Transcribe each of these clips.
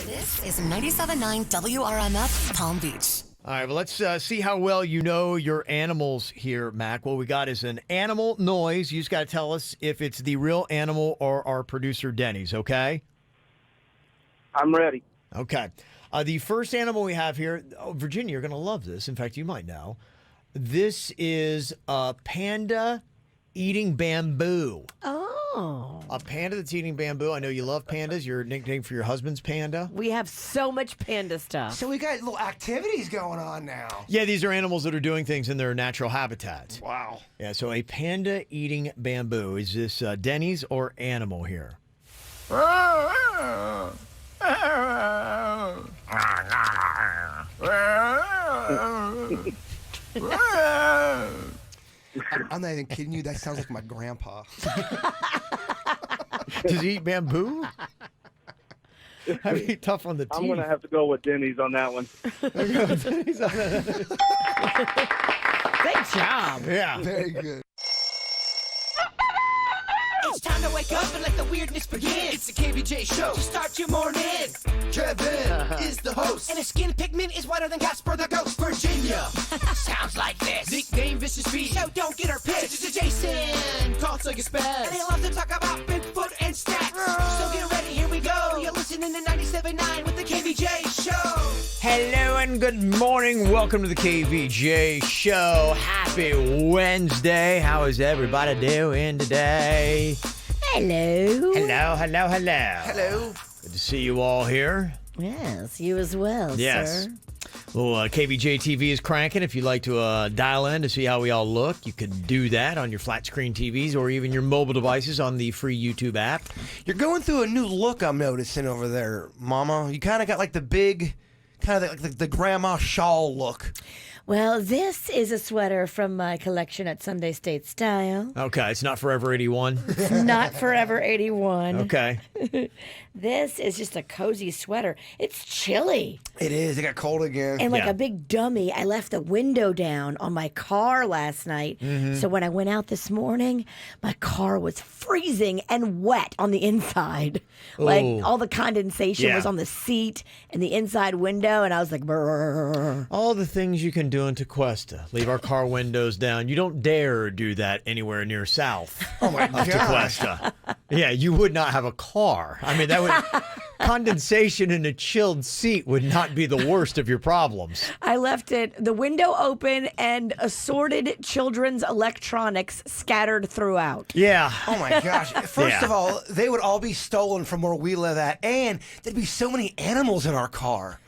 This is 97.9 WRMF Palm Beach. All right, well, let's see how well you know your animals here, Mac. What we got is an animal noise. You just got to tell us if it's the real animal or our producer, Denny's, okay? I'm ready. Okay. The first animal we have here, Virginia, you're going to love this. In fact, you might know. This is a panda eating bamboo. Oh. A panda that's eating bamboo. I know you love pandas. Your nickname for your husband's Panda. We have so much panda stuff. So we got little activities going on now. Yeah, these are animals that are doing things in their natural habitats. Wow. Yeah, so a panda eating bamboo. Is this Denny's or animal here? I'm not even kidding you. That sounds like my grandpa. Does he eat bamboo? I mean, tough on the teeth. I'm going to have to go with Denny's on that one. Great job. Yeah. Very good. It's time to wake up and let the weirdness begin. It's the KVJ show to start your morning. Kevin is the host, and his skin pigment is whiter than Casper the Ghost. Virginia sounds like this. Nickname Vicious Beast, so don't get her pissed. It's Jason, called so you spaz, and he loves to talk about Bigfoot and stats. So get ready, here we go. You're listening to 97.9 with the KVJ show. Hello and good morning. Welcome to the KVJ show. Happy Wednesday. How is everybody doing today? Hello. Hello. Hello. Good to see you all here. Yes, you as well, Yes. sir. Well, KVJ TV is cranking. If you'd like to dial in to see how we all look, you can do that on your flat screen TVs or even your mobile devices on the free YouTube app. You're going through a new look I'm noticing over there, Mama. You kind of got like the big, kind of like the grandma shawl look. Well, this is a sweater from my collection at Sunday State Style. Okay, it's not Forever 81. It's not Forever 81. Okay. This is just a cozy sweater. It's chilly. It is. It got cold again. And like Yeah. a big dummy, I left the window down on my car last night. So when I went out this morning, my car was freezing and wet on the inside. Like Ooh. all the condensation Yeah. was on the seat and the inside window. And I was like, brrr. All the things you can do in Tequesta. Leave our car windows down. You don't dare do that anywhere near south Oh my of gosh. Tequesta. Yeah, you would not have a car. I mean, that would condensation in a chilled seat would not be the worst of your problems. I left the window open and assorted children's electronics scattered throughout. Yeah. Oh my gosh. First Yeah. of all, they would all be stolen from where we live at. And there'd be so many animals in our car.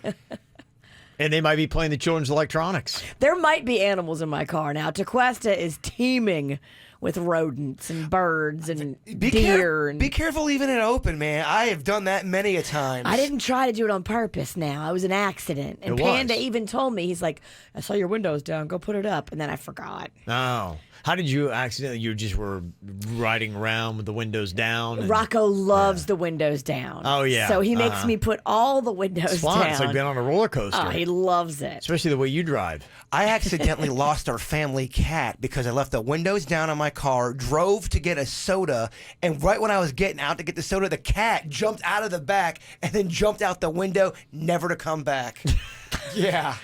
And they might be playing the children's electronics. There might be animals in my car now. Tequesta is teeming with rodents and birds and deer. Be careful leaving it open, man. I have done that many a time. I didn't try to do it on purpose now. It was an accident. And It Panda was. even told me, he's like, I saw your windows down. Go put it up. And then I forgot. Oh. How did you accidentally, you just were riding around with the windows down? and- Rocco loves the windows down. Oh, yeah. So he makes me put all the windows It's fun. down. It's like being on a roller coaster. Oh, he loves it. Especially the way you drive. I accidentally lost our family cat because I left the windows down on my car, drove to get a soda, and right when I was getting out to get the soda, the cat jumped out of the back and then jumped out the window, never to come back. Yeah.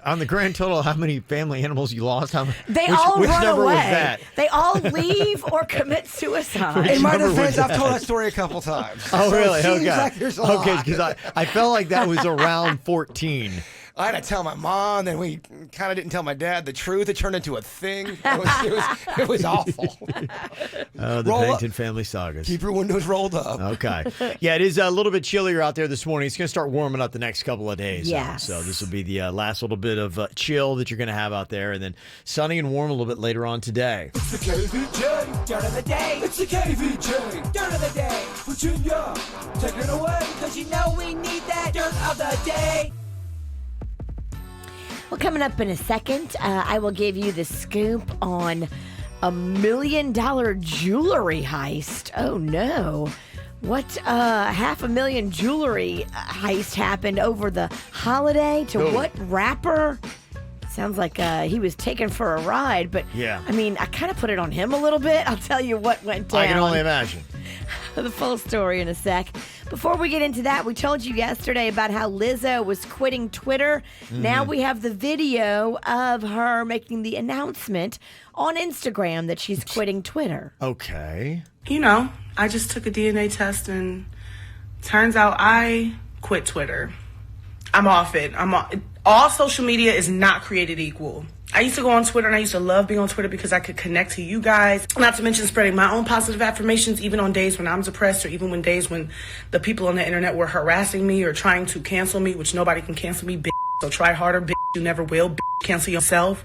On the grand total, how many family animals you lost? They all which run number away. was that? They all leave or commit suicide. In my number was defense, I've that? told that story a couple times. Oh, So really? It seems Okay. like there's a lot. Okay, because I felt like that was around 14. I had to tell my mom, then we kind of didn't tell my dad the truth. It turned into a thing. It was awful. The Roll up. Pennington family sagas. Keep your windows rolled up. Okay. Yeah, it is a little bit chillier out there this morning. It's going to start warming up the next couple of days. Yes. So this will be the last little bit of chill that you're going to have out there, and then sunny and warm a little bit later on today. It's the KVJ dirt of the day. It's the KVJ dirt of the day. Virginia, take it away, cause you know we need that dirt of the day. Well, coming up in a second, I will give you the scoop on a $1 million jewelry heist. Oh, no. What $500,000 jewelry heist happened over the holiday to what rapper? Sounds like he was taken for a ride, but Yeah. I mean, I kind of put it on him a little bit. I'll tell you what went down. I can only imagine. the full story in a sec. Before we get into that, we told you yesterday about how Lizzo was quitting Twitter. Now we have the video of her making the announcement on Instagram that she's quitting Twitter. Okay. You know, I just took a DNA test and turns out I quit Twitter. I'm off it. All social media is not created equal. I used to go on Twitter and I used to love being on Twitter because I could connect to you guys. Not to mention spreading my own positive affirmations even on days when I'm depressed or even when days when the people on the internet were harassing me or trying to cancel me, which nobody can cancel me, bitch. So try harder, bitch. You never will, bitch. Cancel yourself.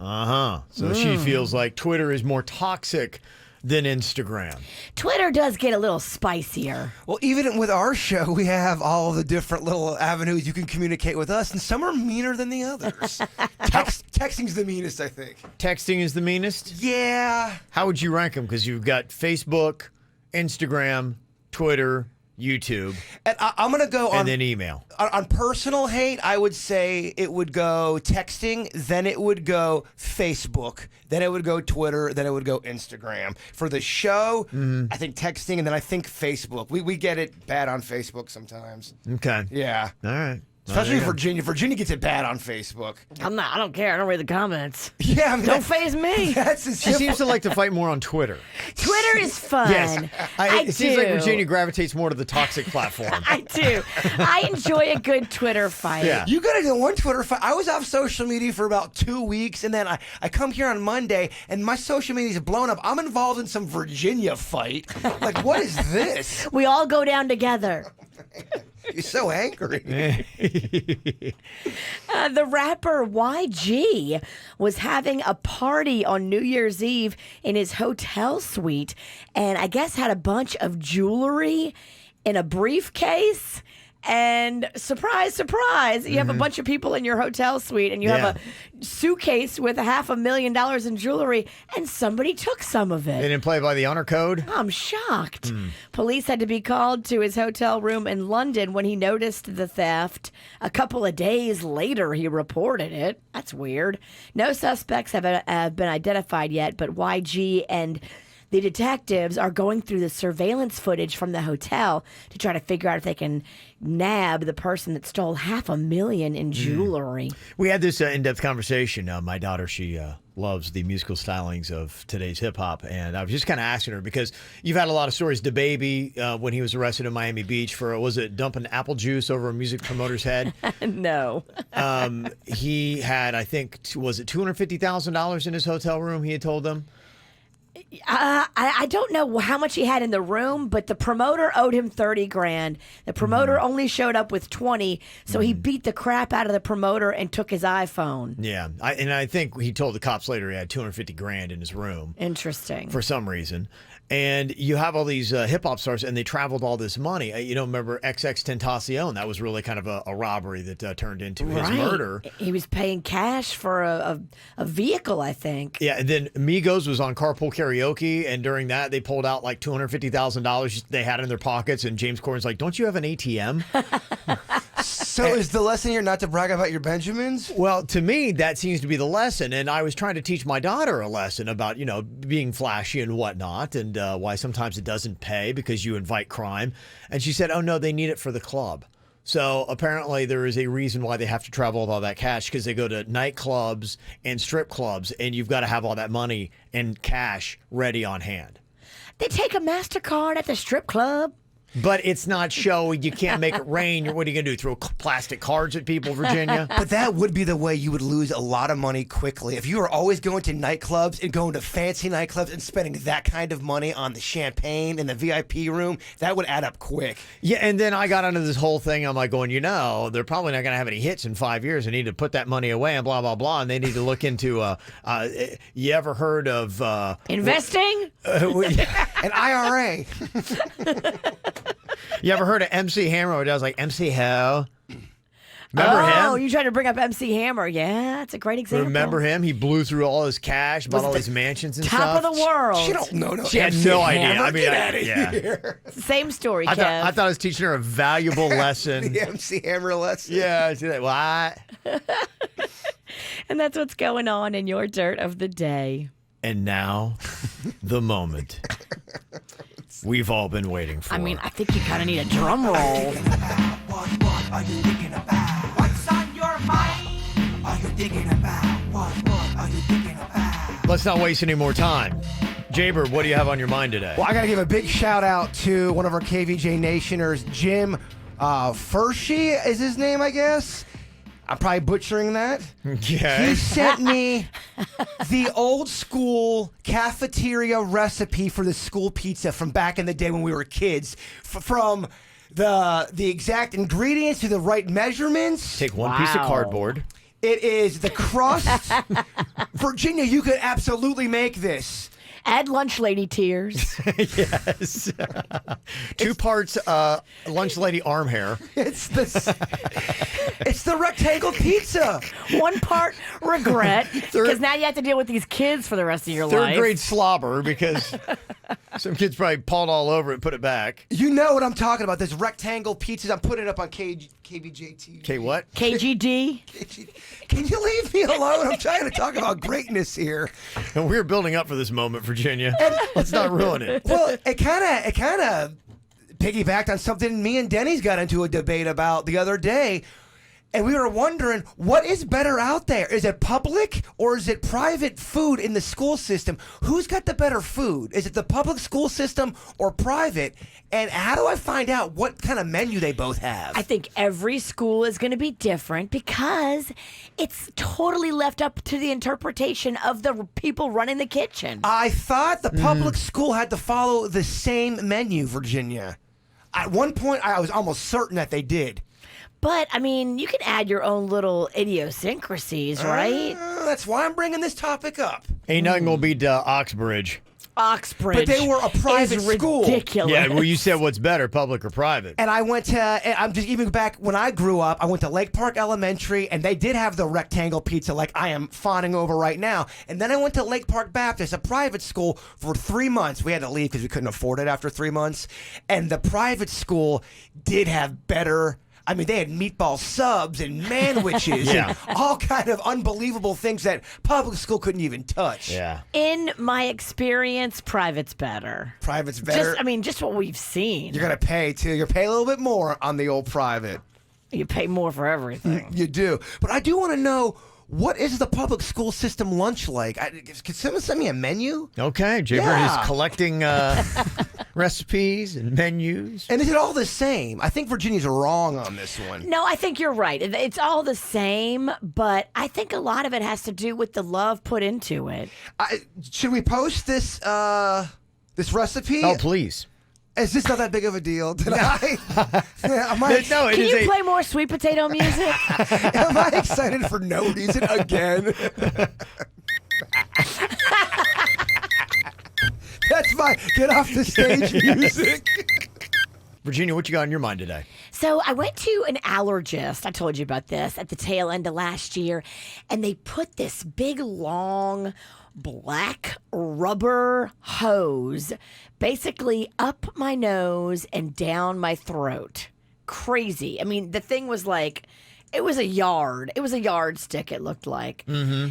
So she feels like Twitter is more toxic than Instagram. Twitter does get a little spicier. Well, even with our show, we have all the different little avenues you can communicate with us, and some are meaner than the others. Texting's the meanest, I think. Texting is the meanest? Yeah. How would you rank them? Because you've got Facebook, Instagram, Twitter, YouTube, And I'm going to go on... and then email. On personal hate, I would say it would go texting, then it would go Facebook, then it would go Twitter, then it would go Instagram. For the show, I think texting, and then I think Facebook. We get it bad on Facebook sometimes. Okay. Yeah. All right. Especially Virginia. Virginia gets it bad on Facebook. I don't care. I don't read the comments. Yeah, I mean, Don't faze me. She seems to like to fight more on Twitter. Twitter is fun. Yes. It seems like Virginia gravitates more to the toxic platform. I do. I enjoy a good Twitter fight. Yeah. You got to do one Twitter fight. I was off social media for about 2 weeks, and then I come here on Monday, and my social media's blown up. I'm involved in some Virginia fight. Like, what is this? We all go down together. You're so angry. The rapper YG was having a party on New Year's Eve in his hotel suite and I guess had a bunch of jewelry in a briefcase. And surprise, surprise, you have a bunch of people in your hotel suite and you have a suitcase with $500,000 in jewelry and somebody took some of it. They didn't play by the honor code? I'm shocked. Police had to be called to his hotel room in London when he noticed the theft. A couple of days later, he reported it. That's weird. No suspects have been identified yet, but YG and the detectives are going through the surveillance footage from the hotel to try to figure out if they can nab the person that stole $500,000 in jewelry. We had this in-depth conversation. My daughter, she loves the musical stylings of today's hip-hop, and I was just kind of asking her because you've had a lot of stories. DaBaby, when he was arrested in Miami Beach for, was it dumping apple juice over a music promoter's head? No. He had, I think, was it $250,000 in his hotel room, he had told them? I don't know how much he had in the room, but the promoter owed him $30,000. The promoter only showed up with 20, so he beat the crap out of the promoter and took his iPhone. Yeah, and I think he told the cops later he had $250,000 in his room. Interesting. For some reason. And you have all these hip-hop stars, and they traveled all this money. You know, remember XXXTentacion? That was really kind of a robbery that turned into his murder. He was paying cash for a vehicle, I think. Yeah, and then Migos was on Carpool Karaoke, and during that, they pulled out like $250,000 they had in their pockets, and James Corden's like, don't you have an ATM? So is the lesson here not to brag about your Benjamins? Well, to me, that seems to be the lesson, and I was trying to teach my daughter a lesson about, you know, being flashy and whatnot, and why sometimes it doesn't pay because you invite crime. And she said, oh, no, they need it for the club. So apparently there is a reason why they have to travel with all that cash because they go to nightclubs and strip clubs, and you've got to have all that money and cash ready on hand. They take a MasterCard at the strip club. But it's not showy. You can't make it rain. What are you going to do? Throw plastic cards at people, Virginia? But that would be the way you would lose a lot of money quickly. If you were always going to nightclubs and going to fancy nightclubs and spending that kind of money on the champagne and the VIP room, that would add up quick. Yeah, and then I got into this whole thing. I'm like going, you know, they're probably not going to have any hits in 5 years. They need to put that money away and blah, blah, blah. And they need to look into, you ever heard of... Investing? An IRA. You ever heard of MC Hammer? Where I was like, MC Ho? Remember him? Oh, you tried to bring up MC Hammer. Yeah, it's a great example. Remember him? He blew through all his cash, bought all these mansions and stuff. Top of the world. She don't know. She had MC no Hammer. idea. I mean, Get out of here. Same story, Kev. I thought I was teaching her a valuable lesson. The MC Hammer lesson. Yeah, she's like, what? And that's what's going on in your dirt of the day. And now, the moment. we've all been waiting for. I mean, I think you kind of need a drum roll. What are you thinking about? What's on your mind? Are you thinking about? What are you thinking about? Let's not waste any more time. Jaybird, what do you have on your mind today? Well, I got to give a big shout out to one of our KVJ Nationers, Jim Fershi is his name, I guess. I'm probably butchering that. Okay. He sent me the old school cafeteria recipe for the school pizza from back in the day when we were kids. From the exact ingredients to the right measurements. Take one piece of cardboard. It is the crust. Virginia, you could absolutely make this. Add lunch lady tears. Yes. 2 parts lunch lady arm hair. It's the rectangle pizza. 1 part regret, because now you have to deal with these kids for the rest of your life. 3rd grade slobber because some kids probably pawed all over it and put it back. You know what I'm talking about. This rectangle pizzas. I'm putting it up on Kvj Tv. Okay, what? KGD. Can you leave me alone? I'm trying to talk about greatness here. And we're building up for this moment, Virginia. Let's not ruin it. Well, it kind of piggybacked on something me and Denny's got into a debate about the other day. And we were wondering, what is better out there? Is it public or is it private food in the school system? Who's got the better food? Is it the public school system or private? And how do I find out what kind of menu they both have? I think every school is going to be different because it's totally left up to the interpretation of the people running the kitchen. I thought the public school had to follow the same menu, Virginia. At one point, I was almost certain that they did. But, I mean, you can add your own little idiosyncrasies, right? That's why I'm bringing this topic up. Ain't nothing gonna beat Oxbridge. Oxbridge. But they were a private is school. Ridiculous. Yeah, well, you said what's better, public or private? And I went to, I'm just even back when I grew up, I went to Lake Park Elementary, and they did have the rectangle pizza like I am fawning over right now. And then I went to Lake Park Baptist, a private school, for 3 months. We had to leave because we couldn't afford it after 3 months. And the private school did have better. I mean, they had meatball subs and manwiches and all kind of unbelievable things that public school couldn't even touch. Yeah. In my experience, private's better. Private's better. Just what we've seen. You're going to pay, too. You're pay a little bit more on the old private. You pay more for everything. You do. But I do want to know, what is the public school system lunch like? Can someone send me a menu? Okay, Jaybird is collecting recipes and menus. And is it all the same? I think Virginia's wrong on this one. No, I think you're right. It's all the same, but I think a lot of it has to do with the love put into it. Should we post this this recipe? Oh, please. Is this not that big of a deal? Did I? No, Can you play more sweet potato music? Am I excited for no reason again? That's my get off the stage music. Virginia, what you got on your mind today? So I went to an allergist, I told you about this, at the tail end of last year, and they put this big, long, black rubber hose basically up my nose and down my throat. Crazy. I mean, the thing was like, it was a yardstick, it looked like. Mm-hmm.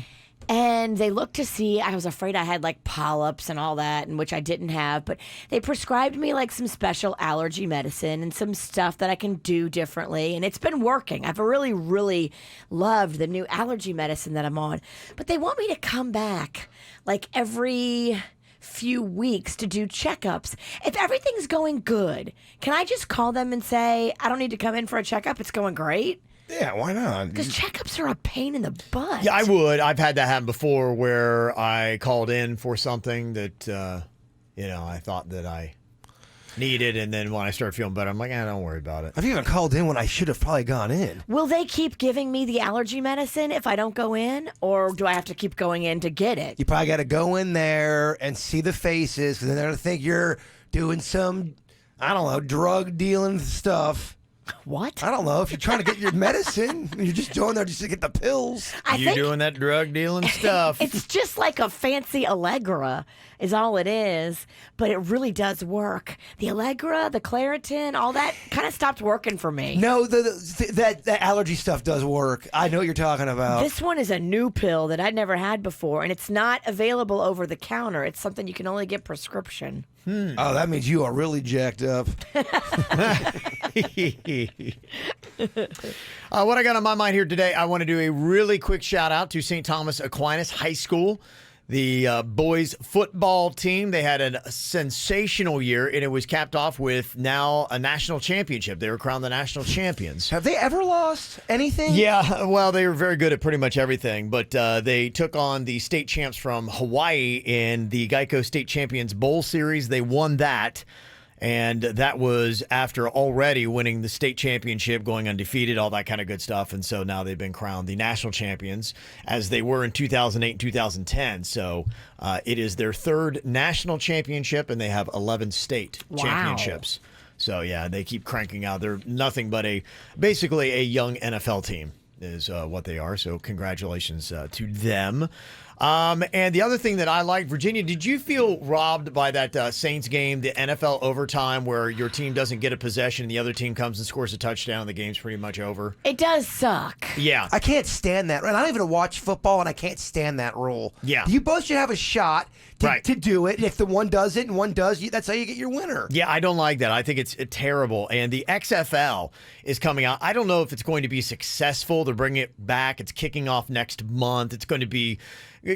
And they looked to see, I was afraid I had like polyps and all that, and which I didn't have, but they prescribed me like some special allergy medicine and some stuff that I can do differently. And it's been working. I've really, really loved the new allergy medicine that I'm on. But they want me to come back like every few weeks to do checkups. If everything's going good, can I just call them and say, I don't need to come in for a checkup, it's going great? Yeah, why not? Because checkups are a pain in the butt. Yeah, I would. I've had that happen before where I called in for something that, I thought that I needed. And then when I started feeling better, I'm like, don't worry about it. I've even called in when I should have probably gone in. Will they keep giving me the allergy medicine if I don't go in? Or do I have to keep going in to get it? You probably got to go in there and see the faces, because then they're going to think you're doing some, I don't know, drug dealing stuff. What? I don't know. If you're trying to get your medicine, you're just going there just to get the pills. I You think doing that drug dealing stuff. it's just like a fancy Allegra is all it is, but it really does work. The Allegra, the Claritin, all that kind of stopped working for me. No, that allergy stuff does work. I know what you're talking about. This one is a new pill that I'd never had before, and it's not available over the counter. It's something you can only get prescription. Oh, that means you are really jacked up. What I got on my mind here today, I want to do a really quick shout out to St. Thomas Aquinas High School. The boys football team, they had a sensational year, and it was capped off with now a national championship. They were crowned the national champions. Have they ever lost anything? Yeah, well, they were very good at pretty much everything, but they took on the state champs from Hawaii in the Geico State Champions Bowl Series. They won that. And that was after already winning the state championship, going undefeated, all that kind of good stuff. And so now they've been crowned the national champions, as they were in 2008 and 2010. So it is their third national championship, and they have 11 state championships. So, yeah, they keep cranking out. They're nothing but basically a young NFL team is what they are. So congratulations to them. And the other thing that I like, Virginia, did you feel robbed by that Saints game, the NFL overtime, where your team doesn't get a possession and the other team comes and scores a touchdown and the game's pretty much over? It does suck. Yeah. I can't stand that. And I don't even watch football, and I can't stand that rule. Yeah. You both should have a shot to do it. And if the one does it and one does, that's how you get your winner. Yeah, I don't like that. I think it's terrible. And the XFL is coming out. I don't know if it's going to be successful to bring it back. It's kicking off next month. It's going to be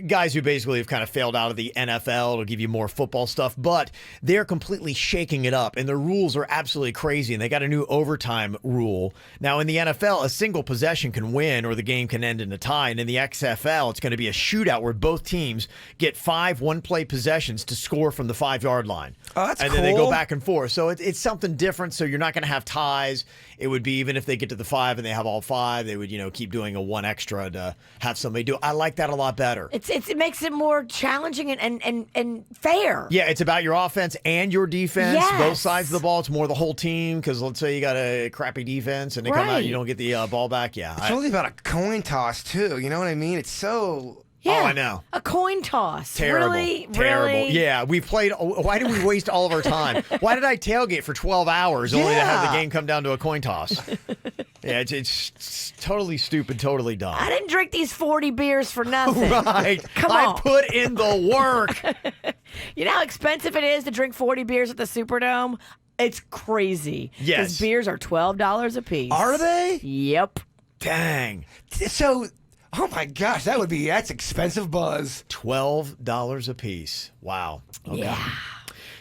guys who basically have kind of failed out of the NFL. It'll give you more football stuff, but they're completely shaking it up, and their rules are absolutely crazy, and they got a new overtime rule. Now, in the NFL, a single possession can win or the game can end in a tie, and in the XFL, it's going to be a shootout where both teams get 5 one-play possessions to score from the 5-yard line. Oh, that's and cool. then they go back and forth. So it's something different, so you're not going to have ties. It would be, even if they get to the 5 and they have all 5, they would, keep doing a 1 extra to have somebody do it. I like that a lot better. It makes it more challenging and fair. Yeah, it's about your offense and your defense, both sides of the ball. It's more the whole team, because let's say you got a crappy defense and they come out and you don't get the ball back. Yeah, it's only about a coin toss, too. You know what I mean? It's so... Yeah, oh, I know. A coin toss. Terrible. Really? Yeah, we played. Why did we waste all of our time? Why did I tailgate for 12 hours only to have the game come down to a coin toss? Yeah, it's totally stupid, totally dumb. I didn't drink these 40 beers for nothing. Right. Come on. I put in the work. You know how expensive it is to drink 40 beers at the Superdome? It's crazy. Yes. Because beers are $12 a piece. Are they? Yep. Dang. So... Oh my gosh, that's expensive buzz. $12 a piece. Wow. Okay. Yeah.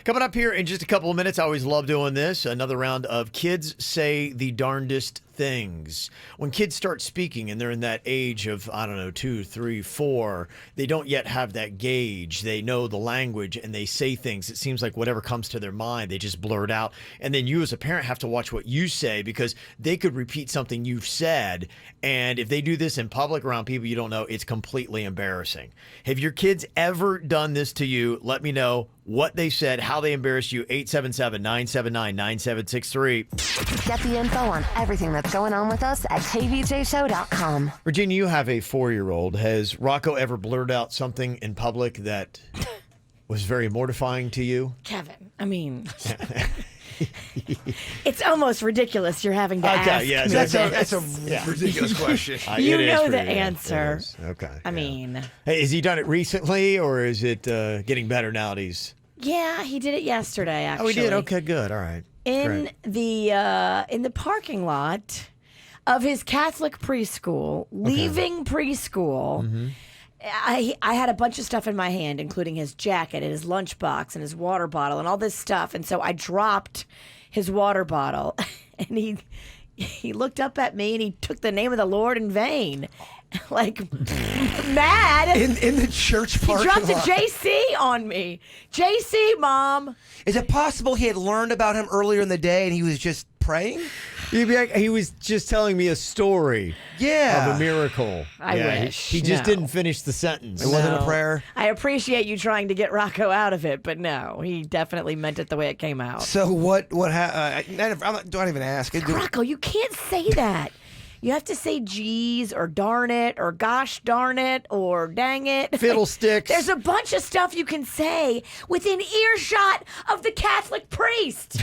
Coming up here in just a couple of minutes, I always love doing this. Another round of Kids Say the Darndest Things. When kids start speaking and they're in that age of, 2, 3, 4, they don't yet have that gauge. They know the language and they say things. It seems like whatever comes to their mind, they just blurt out. And then you as a parent have to watch what you say, because they could repeat something you've said. And if they do this in public around people you don't know, it's completely embarrassing. Have your kids ever done this to you? Let me know what they said, how they embarrassed you. 877-979-9763. Get the info on everything that's going on with us at kvjshow.com. Virginia, you have a 4-year-old. Has Rocco ever blurted out something in public that was very mortifying to you? Kevin, it's almost ridiculous you're having to ask yeah, me That's this. a ridiculous question. You It is know for the you. answer. It is. Okay. I mean, Hey, has he done it recently, or is it getting better now that he's... yeah, he did it yesterday, actually. Oh, he did? Okay, good. All right. In Great. the parking lot of his Catholic preschool, leaving preschool, Mm-hmm. I had a bunch of stuff in my hand, including his jacket and his lunchbox and his water bottle and all this stuff. And so I dropped his water bottle, and he looked up at me and he took the name of the Lord in vain, like mad. In the church He parking dropped a lot. JC on me. JC, Mom. Is it possible he had learned about him earlier in the day and he was just praying? He was just telling me a story of a miracle. I wish. He just didn't finish the sentence. It wasn't a prayer. I appreciate you trying to get Rocco out of it, but no, he definitely meant it the way it came out. So what don't even ask. Rocco, you can't say that. You have to say geez or darn it or gosh darn it or dang it. Fiddlesticks. There's a bunch of stuff you can say within earshot of the Catholic priest.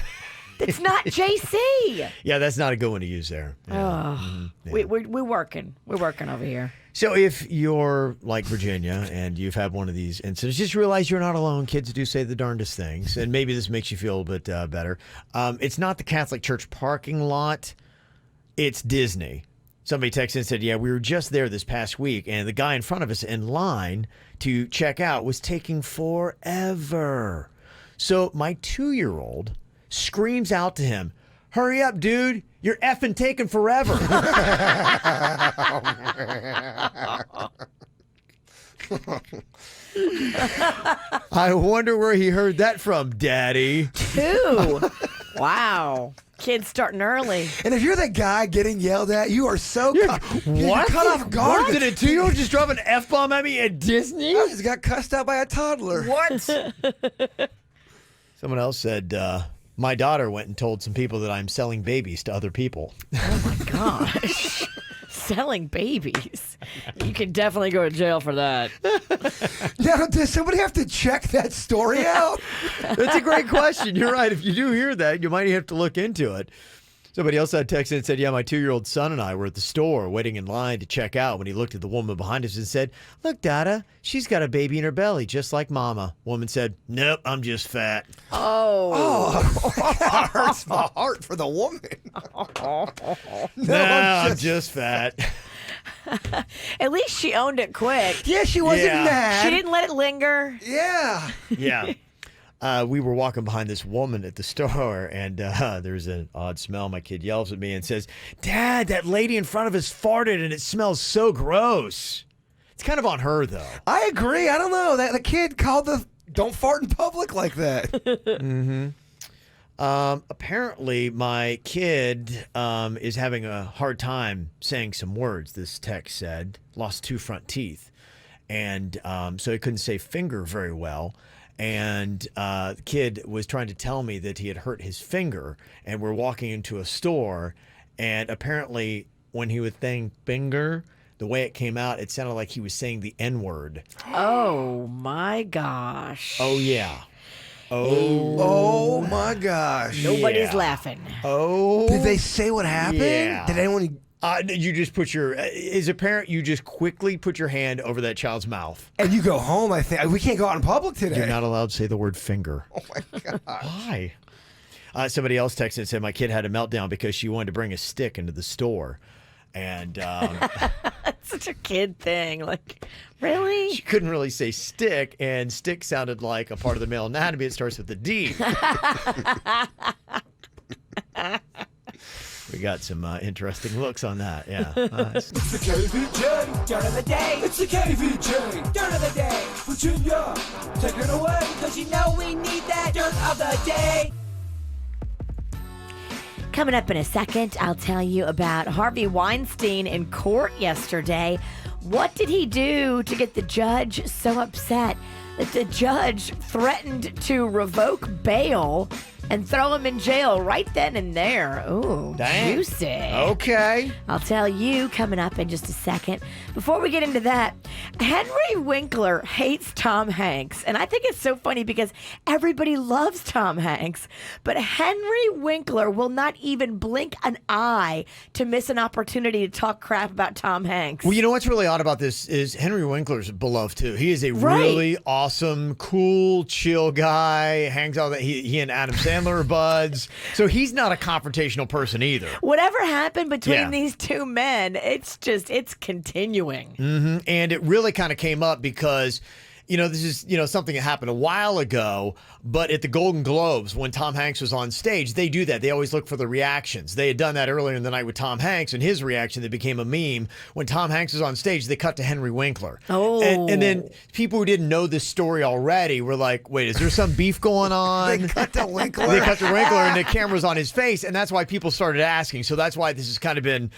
It's not JC. Yeah, that's not a good one to use there. Yeah. We're working. We're working over here. So if you're like Virginia and you've had one of these incidents, just realize you're not alone. Kids do say the darndest things, and maybe this makes you feel a bit better. It's not the Catholic Church parking lot. It's Disney. Somebody texted and said, yeah, we were just there this past week, and the guy in front of us in line to check out was taking forever. So my 2-year-old screams out to him, hurry up, dude. You're effing taking forever. I wonder where he heard that from, Daddy. 2. Wow. Kids starting early. And if you're the guy getting yelled at, you are so you're cut off guard. What? Did a 2-year-old just drop an F-bomb at me at Disney? I just got cussed out by a toddler. What? Someone else said, my daughter went and told some people that I'm selling babies to other people. Oh, my gosh. Selling babies. You could definitely go to jail for that. Now, does somebody have to check that story out? That's a great question. You're right. If you do hear that, you might have to look into it. Somebody else had texted and said, yeah, my 2-year-old son and I were at the store waiting in line to check out when he looked at the woman behind us and said, look, Dada, she's got a baby in her belly just like Mama. Woman said, nope, I'm just fat. Oh, that hurts my heart for the woman. I'm just fat. At least she owned it quick. Yeah, she wasn't mad. She didn't let it linger. Yeah. Yeah. We were walking behind this woman at the store, and there's an odd smell. My kid yells at me and says, Dad, that lady in front of us farted, and it smells so gross. It's kind of on her, though. I agree. I don't know. The kid called the don't fart in public like that. Mm-hmm. Apparently, my kid is having a hard time saying some words, this text said. Lost 2 front teeth. And so he couldn't say finger very well. And the kid was trying to tell me that he had hurt his finger, and we're walking into a store, and apparently when he was saying finger, the way it came out, it sounded like he was saying the N-word. Oh, my gosh. Oh, yeah. Oh my gosh. Nobody's laughing. Oh. Did they say what happened? Yeah. Did anyone... You just put as a parent, you just quickly put your hand over that child's mouth. And you go home, I think. We can't go out in public today. You're not allowed to say the word finger. Oh, my God. Why? Somebody else texted and said my kid had a meltdown because she wanted to bring a stick into the store. And That's such a kid thing. Like, really? she couldn't really say stick, and stick sounded like a part of the male anatomy. It starts with a D. We got some interesting looks on that, yeah. It's the KVJ dirt of the day. It's the KVJ dirt of the day. Virginia, take it away, cause you know we need that dirt of the day. Coming up in a second, I'll tell you about Harvey Weinstein in court yesterday. What did he do to get the judge so upset that the judge threatened to revoke bail and throw him in jail right then and there? Ooh, Dang. juicy. Okay. I'll tell you coming up in just a second. Before we get into that, Henry Winkler hates Tom Hanks. And I think it's so funny because everybody loves Tom Hanks. But Henry Winkler will not even blink an eye to miss an opportunity to talk crap about Tom Hanks. Well, you know what's really odd about this is Henry Winkler's beloved, too. He is a Right. really awesome, cool, chill guy. Hangs out. He and Adam Sandler are buds. So he's not a confrontational person either. Whatever happened between Yeah. these two men, it's continuing. And it really kind of came up because this is, something that happened a while ago, but at the Golden Globes, when Tom Hanks was on stage, they do that. They always look for the reactions. They had done that earlier in the night with Tom Hanks and his reaction that became a meme. When Tom Hanks was on stage, they cut to Henry Winkler. Oh. And then people who didn't know this story already were like, wait, is there some beef going on? They cut to Winkler. They cut to Winkler and the camera's on his face, and that's why people started asking. So that's why this has kind of been,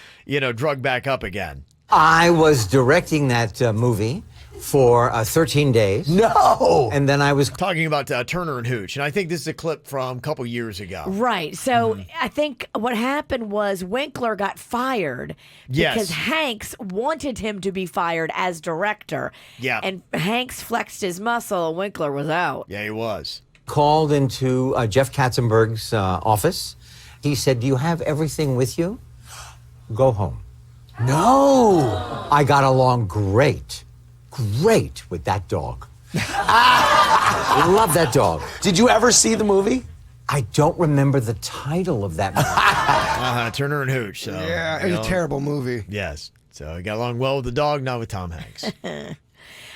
drugged back up again. I was directing that movie for 13 days. No! And then I was Talking about Turner and Hooch, and I think this is a clip from a couple years ago. Right. So I think what happened was Winkler got fired Yes. because Hanks wanted him to be fired as director. Yeah. And Hanks flexed his muscle. Winkler was out. Yeah, he was. called into Jeff Katzenberg's office. He said, "Do you have everything with you? Go home." No! I got along great with that dog. Love that dog. Did you ever see the movie? I don't remember the title of that movie. Turner and Hooch. So, Yeah, it was a terrible movie. Yes. So he got along well with the dog, not with Tom Hanks.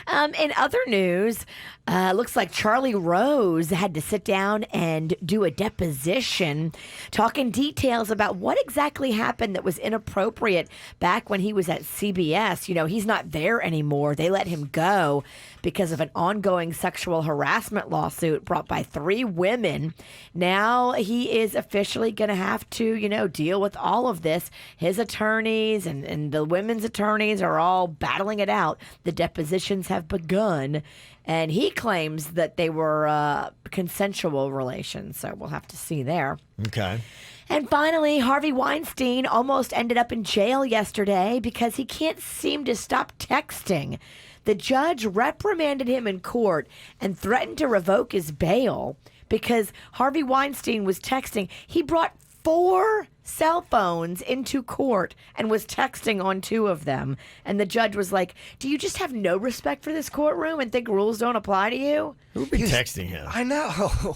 In other news, looks like Charlie Rose had to sit down and do a deposition, talking details about what exactly happened that was inappropriate back when he was at CBS. You know, he's not there anymore. They let him go because of an ongoing sexual harassment lawsuit brought by 3 women. Now he is officially going to have to, deal with all of this. His attorneys and the women's attorneys are all battling it out. The depositions have begun, and he claims that they were consensual relations, so we'll have to see there. Okay. And finally, Harvey Weinstein almost ended up in jail yesterday because he can't seem to stop texting. The judge reprimanded him in court and threatened to revoke his bail because Harvey Weinstein was texting. He brought 4 cell phones into court and was texting on 2 of them. And the judge was like, "Do you just have no respect for this courtroom and think rules don't apply to you?" Who'd be texting him? I know. Who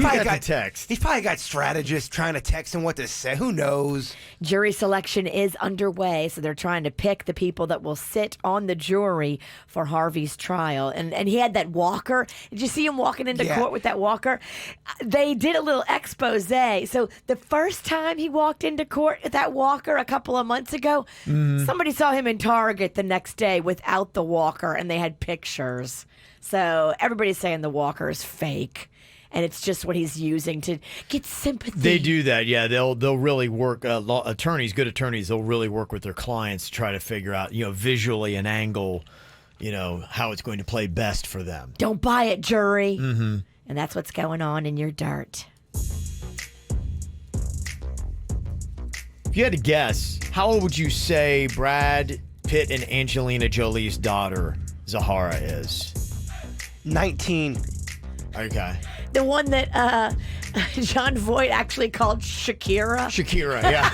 got the text? He's probably got strategists trying to text him what to say. Who knows? Jury selection is underway, so they're trying to pick the people that will sit on the jury for Harvey's trial. And he had that walker. Did you see him walking into court with that walker? They did a little expose. So the first time he walked into court with that walker a couple of months ago, somebody saw him in Target the next day without the walker, and they had pictures. So everybody's saying the walker is fake, and it's just what he's using to get sympathy. They do that, yeah. They'll really work. Attorneys, good attorneys, they'll really work with their clients to try to figure out, visually an angle, how it's going to play best for them. Don't buy it, jury. Mm-hmm. And that's what's going on in your dirt. If you had to guess, how old would you say Brad Pitt and Angelina Jolie's daughter Zahara is? 19. Okay. The one that John Voight actually called Shakira. Shakira, yeah.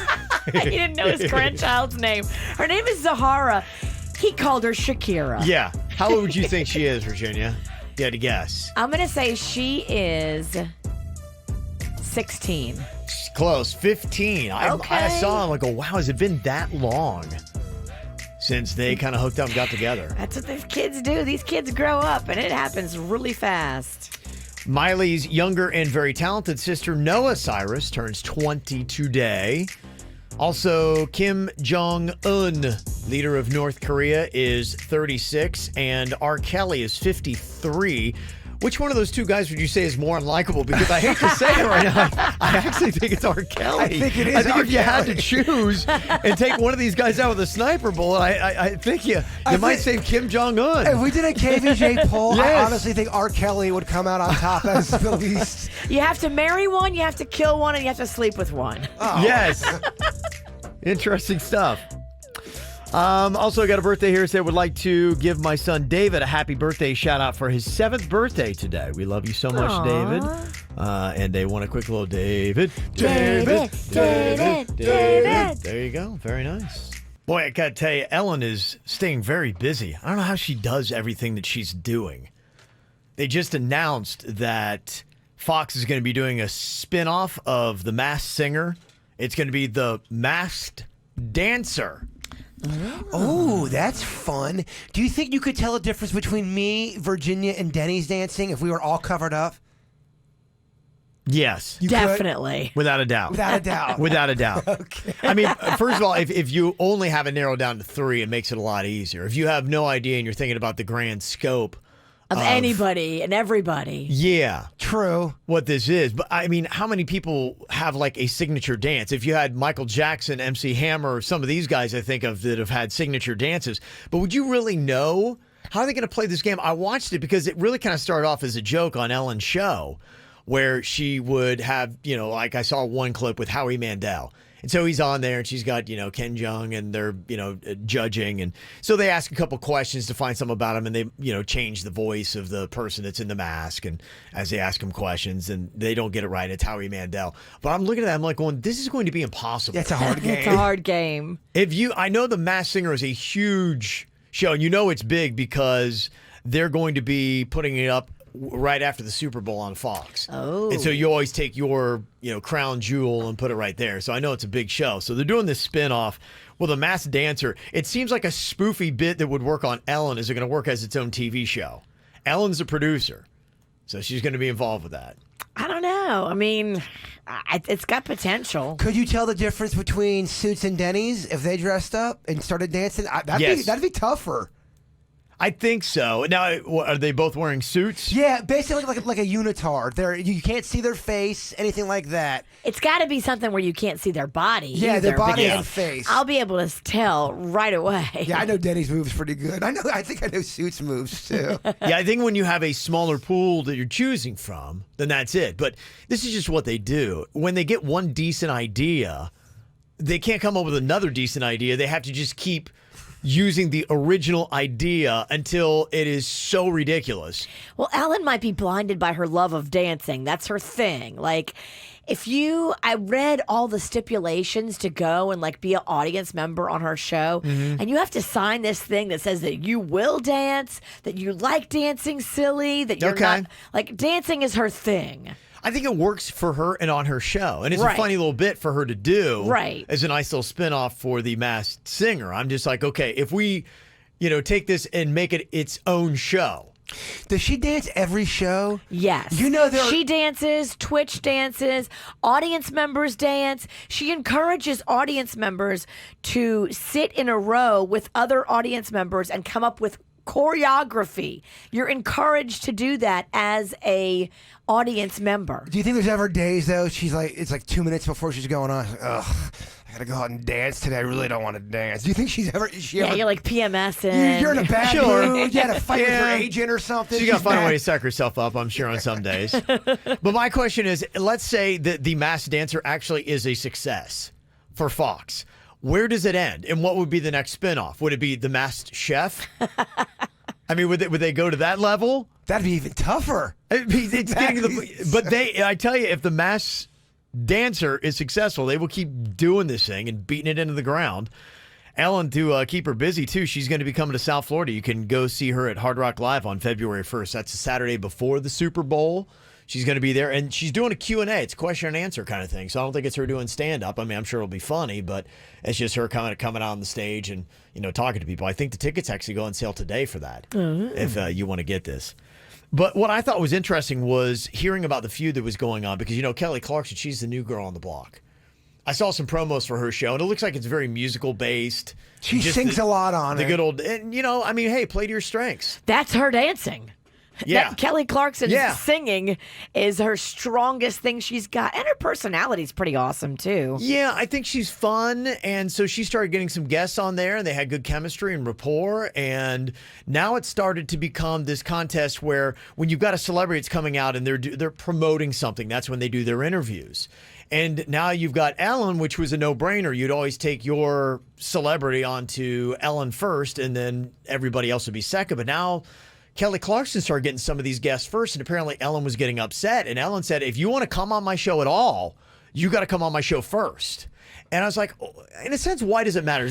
He didn't know his grandchild's name. Her name is Zahara. He called her Shakira. Yeah. How old would you think she is, Virginia? If you had to guess. I'm going to say she is 16. Close. 15. I saw him, oh, wow, has it been that long since they kind of hooked up and got together? That's what these kids do. These kids grow up, and it happens really fast. Miley's younger and very talented sister, Noah Cyrus, turns 20 today. Also, Kim Jong-un, leader of North Korea, is 36, and R. Kelly is 53. Which one of those 2 guys would you say is more unlikable? Because I hate to say it right now, I actually think it's R. Kelly. I think it is I think R. if you had to Kelly. choose and take one of these guys out with a sniper bullet, I think you might say Kim Jong-un. If we did a KVJ poll, I Yes. honestly think R. Kelly would come out on top as the least. You have to marry one, you have to kill one, and you have to sleep with one. Oh. Yes. Interesting stuff. Also, I got a birthday here. Say, would like to give my son David a happy birthday shout out for his 7th birthday today. We love you so much, Aww. David. And they want a quick little David. David. There you go. Very nice. Boy, I got to tell you, Ellen is staying very busy. I don't know how she does everything that she's doing. They just announced that Fox is going to be doing a spinoff of The Masked Singer. It's going to be The Masked Dancer. Oh, that's fun. Do you think you could tell a difference between me, Virginia, and Denny's dancing if we were all covered up? Yes. You could? Definitely. Without a doubt. Without a doubt. Without a doubt. Okay. I mean, first of all, if you only have it narrowed down to 3, it makes it a lot easier. If you have no idea and you're thinking about the grand scope of anybody and everybody. Yeah. True. What this is. But I mean, how many people have like a signature dance? If you had Michael Jackson, MC Hammer, some of these guys I think of that have had signature dances, but would you really know? How are they going to play this game? I watched it because it really kind of started off as a joke on Ellen's show, where she would have, like I saw one clip with Howie Mandel. And so he's on there and she's got, Ken Jeong and they're, judging. And so they ask a couple questions to find something about him and they, change the voice of the person that's in the mask. And as they ask him questions and they don't get it right, it's Howie Mandel. But I'm looking at that, I'm like going, this is going to be impossible. That's a hard game. It's a hard game. I know The Masked Singer is a huge show. And it's big because they're going to be putting it up right after the Super Bowl on Fox. Oh. And so you always take your, crown jewel and put it right there. So I know it's a big show. So they're doing this spinoff. Well, The Masked Dancer, it seems like a spoofy bit that would work on Ellen. Is it going to work as its own TV show? Ellen's a producer. So she's going to be involved with that. I don't know. I mean, it's got potential. Could you tell the difference between Suits and Denny's if they dressed up and started dancing? That'd be tougher. I think so. Now, are they both wearing suits? Yeah, basically like a unitard. You can't see their face, anything like that. It's got to be something where you can't see their body. Yeah, either, their body because and face. I'll be able to tell right away. Yeah, I know Denny's moves pretty good. I think I know Suits moves too. Yeah, I think when you have a smaller pool that you're choosing from, then that's it. But this is just what they do. When they get one decent idea, they can't come up with another decent idea. They have to just keep using the original idea until it is so ridiculous. Well, Ellen might be blinded by her love of dancing. That's her thing. Like, I read all the stipulations to go and be an audience member on her show, and you have to sign this thing that says that you will dance, that you like dancing silly, that you're not, dancing is her thing. I think it works for her and on her show. And it's a funny little bit for her to do as a nice little spinoff for The Masked Singer. I'm just like, okay, if we, take this and make it its own show. Does she dance every show? Yes. She dances, Twitch dances, audience members dance. She encourages audience members to sit in a row with other audience members and come up with choreography. You're encouraged to do that as a audience member. Do you think there's ever days though it's 2 minutes before she's going on? Ugh, I gotta go out and dance today. I really don't want to dance. Do you think she's ever? You're like PMSing. You're in a bad mood. You had a fight with your agent or something. She's got to find a way to suck herself up, I'm sure, on some days. But my question is, let's say that The Masked Dancer actually is a success for Fox. Where does it end? And what would be the next spinoff? Would it be The Masked Chef? I mean, would they go to that level? That'd be even tougher. I tell you, if The Masked Dancer is successful, they will keep doing this thing and beating it into the ground. Ellen, to keep her busy, too, she's going to be coming to South Florida. You can go see her at Hard Rock Live on February 1st. That's the Saturday before the Super Bowl. She's going to be there, and she's doing a Q&A. It's a question and answer kind of thing. So I don't think it's her doing stand-up. I mean, I'm sure it'll be funny, but it's just her coming out on the stage and, talking to people. I think the tickets actually go on sale today for that, if you want to get this. But what I thought was interesting was hearing about the feud that was going on because, Kelly Clarkson, she's the new girl on the block. I saw some promos for her show, and it looks like it's very musical-based. She sings a lot on it. The good old, and, hey, play to your strengths. That's her dancing. Yeah. Kelly Clarkson's singing is her strongest thing she's got. And her personality's pretty awesome, too. Yeah, I think she's fun. And so she started getting some guests on there, and they had good chemistry and rapport. And now it started to become this contest where when you've got a celebrity that's coming out and they're promoting something, that's when they do their interviews. And now you've got Ellen, which was a no-brainer. You'd always take your celebrity onto Ellen first, and then everybody else would be second. But now Kelly Clarkson started getting some of these guests first, and apparently Ellen was getting upset. And Ellen said, if you want to come on my show at all, you got to come on my show first. And I was like, in a sense, why does it matter?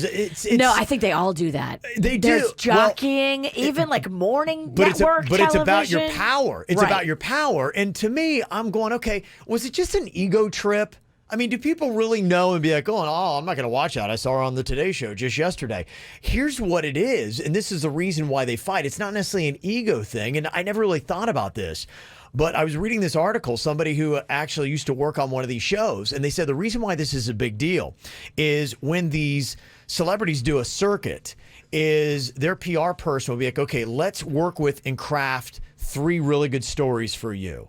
No, I think they all do that. They do. There's jockeying, even morning network But television. it's about your power. It's about your power. And to me, I'm going, okay, was it just an ego trip I mean, do people really know and be like, oh, I'm not going to watch that. I saw her on the Today Show just yesterday. Here's what it is, and this is the reason why they fight. It's not necessarily an ego thing, and I never really thought about this. But I was reading this article, somebody who actually used to work on one of these shows, and they said the reason why this is a big deal is when these celebrities do a circuit, is their PR person will be like, okay, let's work with and craft 3 really good stories for you.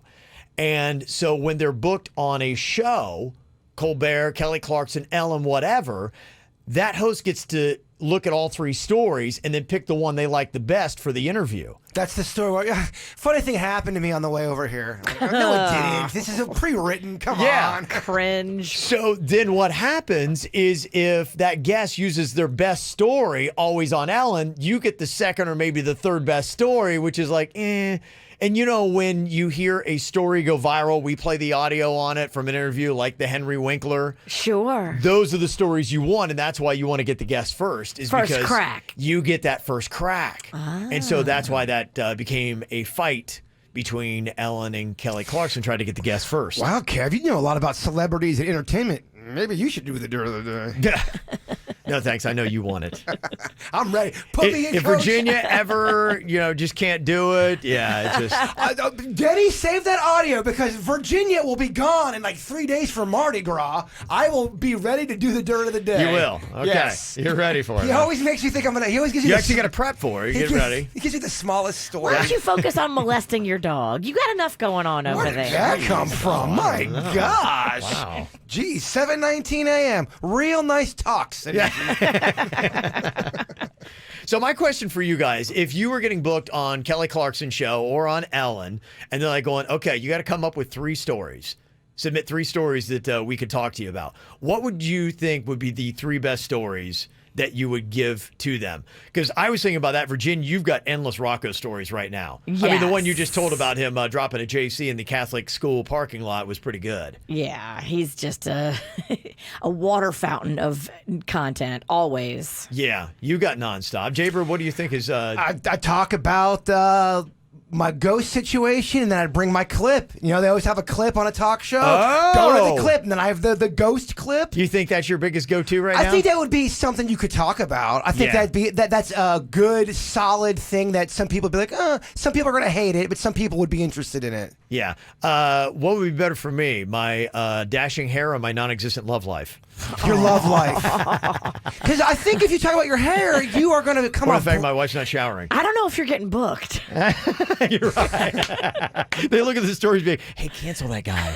And so when they're booked on a show, Colbert, Kelly Clarkson, Ellen, whatever, that host gets to look at all 3 stories and then pick the one they like the best for the interview. That's the story. Where, funny thing happened to me on the way over here. Like, no, it didn't. This is a pre-written. Come on. Cringe. So then what happens is if that guest uses their best story always on Ellen, you get the second or maybe the third best story, which is like, eh. And you know, when you hear a story go viral, we play the audio on it from an interview like the Henry Winkler. Sure. Those are the stories you want, and that's why you want to get the guest first. Is First because crack. You get that first crack. And so that's why that became a fight between Ellen and Kelly Clarkson trying to get the guest first. Wow, Kev, you know a lot about celebrities and entertainment. Maybe you should do the dirt of the day. No, thanks. I know you want it. I'm ready. Put me in, If coach. Virginia ever, just can't do it, yeah, it's just... Denny, save that audio because Virginia will be gone in like 3 days for Mardi Gras. I will be ready to do the dirt of the day. You will. Okay. Yes. You're ready for it. He always makes you think I'm gonna. He always gives you. You actually got to prep for it. You get ready. He gives you the smallest story. Why don't you focus on molesting your dog? You got enough going on over Where did there. that come from? My gosh. Wow. Geez, 7:19 a.m. Real nice talks. So my question for you guys, if you were getting booked on Kelly Clarkson's show or on Ellen, and they're like going, okay, you got to come up with 3 stories. Submit 3 stories that we could talk to you about. What would you think would be the 3 best stories that you would give to them? Because I was thinking about that. Virginia, you've got endless Rocco stories right now. Yes. I mean, the one you just told about him dropping a JC in the Catholic school parking lot was pretty good. Yeah, he's just a water fountain of content, always. Yeah, you got nonstop. Jaybird, what do you think is... I talk about my ghost situation, and then I'd bring my clip. You know, they always have a clip on a talk show. Oh. Go to the clip, and then I have the ghost clip. You think that's your biggest go-to right now? I think that would be something you could talk about. I think Yeah. that's a good, solid thing that some people would be like, some people are going to hate it, but some people would be interested in it. Yeah. What would be better for me? My dashing hair or my non-existent love life? Your love life. Because I think if you talk about your hair, you are going to come Or off. the fact my wife's not showering. I don't know if you're getting booked. You're right. They look at the stories and be like, hey, cancel that guy.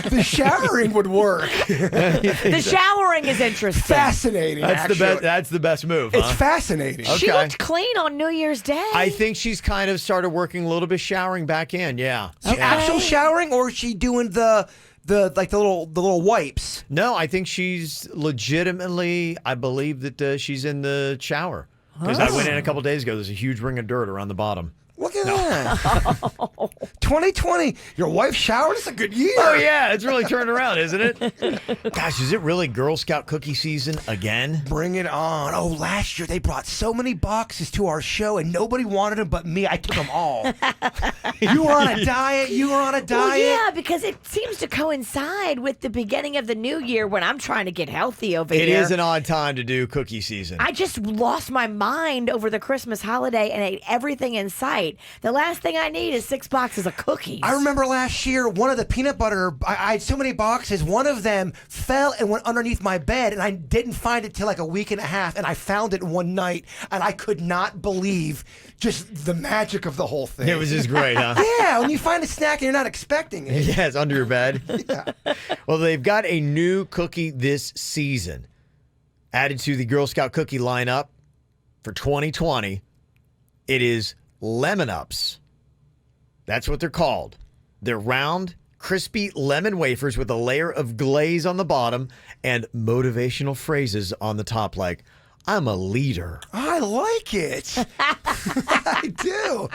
The showering would work. The showering is interesting. Fascinating. That's actually. the best. That's the best move. It's huh? fascinating. She Okay. looked clean on New Year's Day. I think she's kind of started working a little bit showering back in. Yeah. She actual showering, or is she doing the little wipes? No, I think she's legitimately. I believe that she's in the shower because I went in a couple days ago. There's a huge ring of dirt around the bottom. Look at that. 2020, your wife showered? It's a good year. Oh, yeah. It's really turned around, isn't it? Gosh, is it really Girl Scout cookie season again? Bring it on. Oh, last year they brought so many boxes to our show and nobody wanted them but me. I took them all. You were on a diet. You were on a diet. Well, yeah, because it seems to coincide with the beginning of the new year when I'm trying to get healthy over It here. is an odd time to do cookie season. I just lost my mind over the Christmas holiday and ate everything in sight. The last thing I need is 6 boxes of cookies. I remember last year, one of the peanut butter, I had so many boxes, one of them fell and went underneath my bed, and I didn't find it till like a week and a half, and I found it one night, and I could not believe just the magic of the whole thing. It was just great, huh? Yeah, when you find a snack and you're not expecting it. Yeah, it's under your bed. Yeah. Well, they've got a new cookie this season added to the Girl Scout cookie lineup for 2020. It is Lemon Ups. That's what they're called. They're round, crispy lemon wafers with a layer of glaze on the bottom and motivational phrases on the top like, I'm a leader. I like it. I do.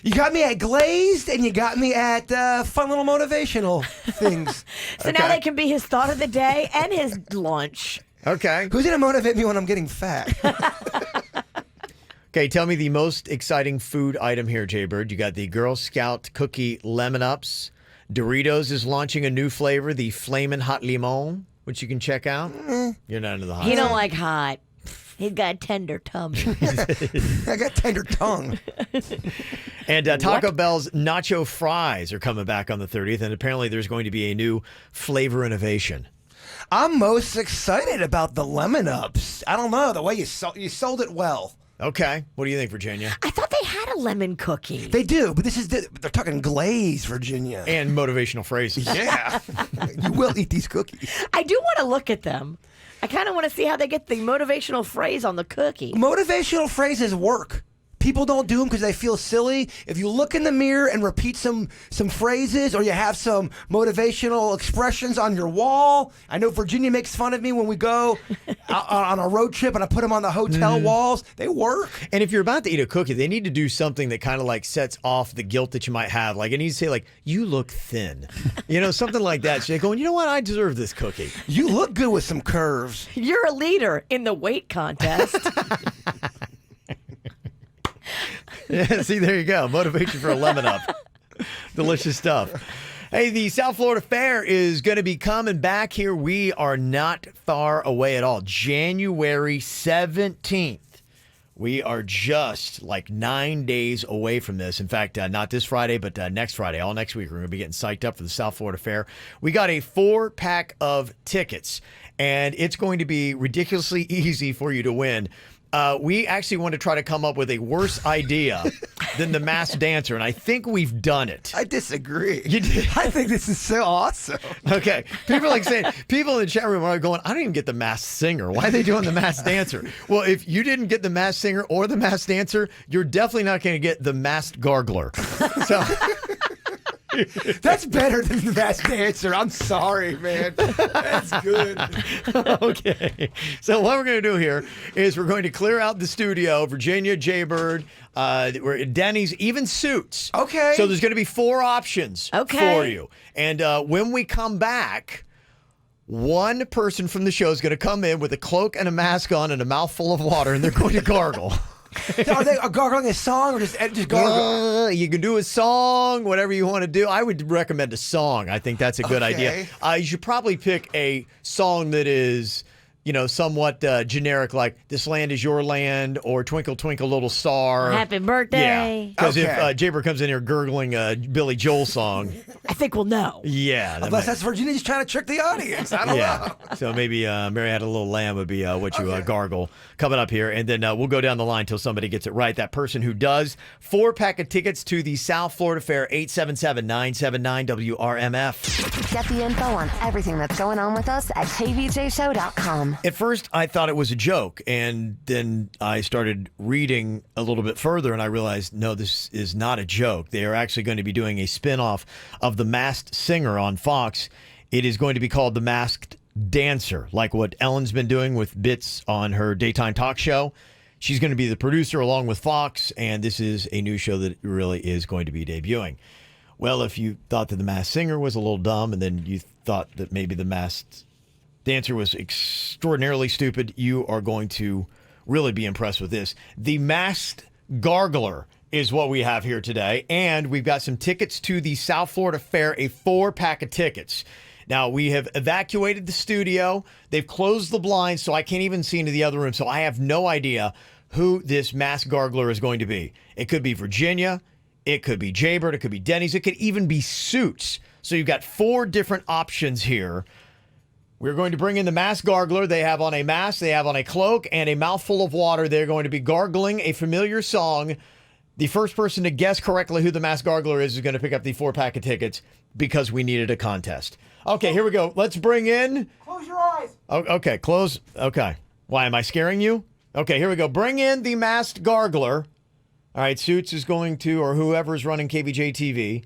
You got me at glazed and you got me at fun little motivational things. So now they can be his thought of the day and his lunch. Okay. Who's going to motivate me when I'm getting fat? Okay, tell me the most exciting food item here, Jaybird. You got the Girl Scout cookie Lemon Ups. Doritos is launching a new flavor, the Flamin' Hot Limon, which you can check out. You're not into the hot. He don't like hot. He's got a tender tummy. I got tender tongue. And Taco Bell's nacho fries are coming back on the 30th, and apparently there's going to be a new flavor innovation. I'm most excited about the lemon ups. I don't know, the way you sold it well. Okay. What do you think, Virginia? I thought they had a lemon cookie. They do, but they're talking glaze, Virginia. And motivational phrases. Yeah. You will eat these cookies. I do want to look at them. I kind of want to see how they get the motivational phrase on the cookie. Motivational phrases work. People don't do them because they feel silly. If you look in the mirror and repeat some phrases, or you have some motivational expressions on your wall. I know Virginia makes fun of me when we go on a road trip and I put them on the hotel walls. They work. And if you're about to eat a cookie, they need to do something that kind of like sets off the guilt that you might have. Like it needs to say like, you look thin. Something like that. So you're going, you know what? I deserve this cookie. You look good with some curves. You're a leader in the weight contest. Yeah, see, there you go. Motivation for a lemon up. Delicious stuff. Hey, the South Florida Fair is going to be coming back here. We are not far away at all. January 17th. We are just like 9 days away from this. In fact, not this Friday, but next Friday, all next week, we're going to be getting psyched up for the South Florida Fair. We got a 4-pack of tickets, and it's going to be ridiculously easy for you to win. We actually want to try to come up with a worse idea than the masked dancer, and I think we've done it. I disagree. You did? I think this is so awesome. Okay. People in the chat room are going, I don't even get the masked singer. Why are they doing the masked dancer? Well, if you didn't get the masked singer or the masked dancer, you're definitely not going to get the masked gurgler. So... That's better than the masked dancer. I'm sorry, man. That's good. Okay. So what we're going to do here is we're going to clear out the studio. Virginia, Jaybird, Denny's, even Suits. Okay. So there's going to be 4 options for you. And when we come back, one person from the show is going to come in with a cloak and a mask on and a mouthful of water, and they're going to gargle. Are they gargling a song or just gargle? You can do a song, whatever you want to do. I would recommend a song. I think that's a good idea. You should probably pick a song that is, somewhat generic, like This Land Is Your Land or Twinkle Twinkle Little Star. Happy birthday. Yeah, because if Jaber comes in here gurgling a Billy Joel song. I think we'll know. Yeah. Unless that's Virginia just trying to trick the audience. I don't know. So maybe Mary Had a Little Lamb would be what you gargle coming up here. And then we'll go down the line till somebody gets it right. That person who does, 4-pack of tickets to the South Florida Fair, 877-979-WRMF. Get the info on everything that's going on with us at kvjshow.com. At first, I thought it was a joke, and then I started reading a little bit further, and I realized, no, this is not a joke. They are actually going to be doing a spinoff of The Masked Singer on Fox. It is going to be called The Masked Dancer, like what Ellen's been doing with bits on her daytime talk show. She's going to be the producer along with Fox, and this is a new show that really is going to be debuting. Well, if you thought that The Masked Singer was a little dumb, and then you thought that maybe The Masked Dancer was extraordinarily stupid, you are going to really be impressed with this. The Masked Gurgler is what we have here today, and we've got some tickets to the South Florida Fair, a 4-pack of tickets. Now, we have evacuated the studio. They've closed the blinds, so I can't even see into the other room, so I have no idea who this Masked Gurgler is going to be. It could be Virginia. It could be Jaybird. It could be Denny's. It could even be Suits. So you've got 4 different options here. We're going to bring in the Masked Gurgler. They have on a mask, they have on a cloak, and a mouthful of water. They're going to be gargling a familiar song. The first person to guess correctly who the Masked Gurgler is going to pick up the 4-pack of tickets because we needed a contest. Okay, here we go. Let's bring in... Close your eyes. Oh, okay, close. Okay. Why, am I scaring you? Okay, here we go. Bring in the Masked Gurgler. All right, Suits is going to, or whoever's running Kvj TV,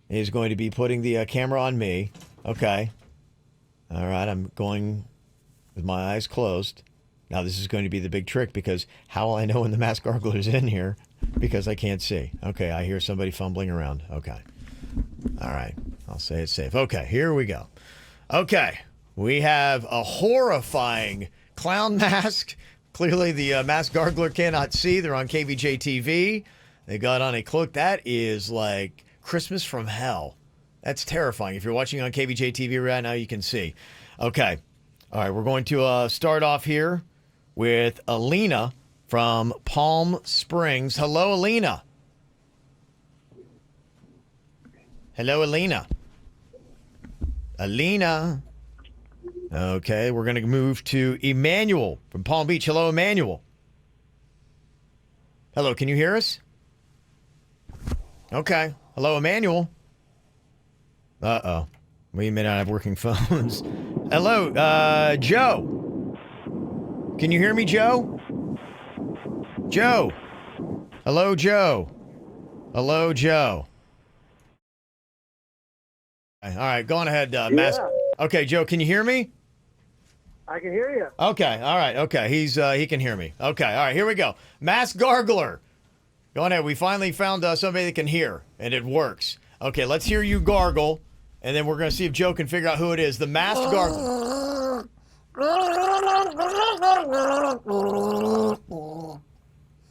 is going to be putting the camera on me. Okay. All right, I'm going with my eyes closed. Now, this is going to be the big trick because how will I know when the Masked Gurgler is in here? Because I can't see. Okay, I hear somebody fumbling around. Okay. All right, I'll say it's safe. Okay, here we go. Okay, we have a horrifying clown mask. Clearly, the Masked Gurgler cannot see. They're on Kvj TV. They got on a cloak. That is like Christmas from hell. That's terrifying. If you're watching on KVJ TV right now, you can see. Okay. All right, we're going to start off here with Alina from Palm Springs. Hello, Alina. Hello, Alina. Alina. Okay, we're going to move to Emmanuel from Palm Beach. Hello, Emmanuel. Hello, can you hear us? Okay. Hello, Emmanuel. Uh-oh. We may not have working phones. Hello, Joe. Can you hear me, Joe? Joe. Hello, Joe. Hello, Joe. All right, go on ahead, Mass. Okay, Joe, can you hear me? I can hear you. Okay, all right, okay. He can hear me. Okay, all right, here we go. Mass Gargler. Go on ahead. We finally found somebody that can hear, and it works. Okay, let's hear you gargle, and then we're going to see if Joe can figure out who it is. The masked gargler.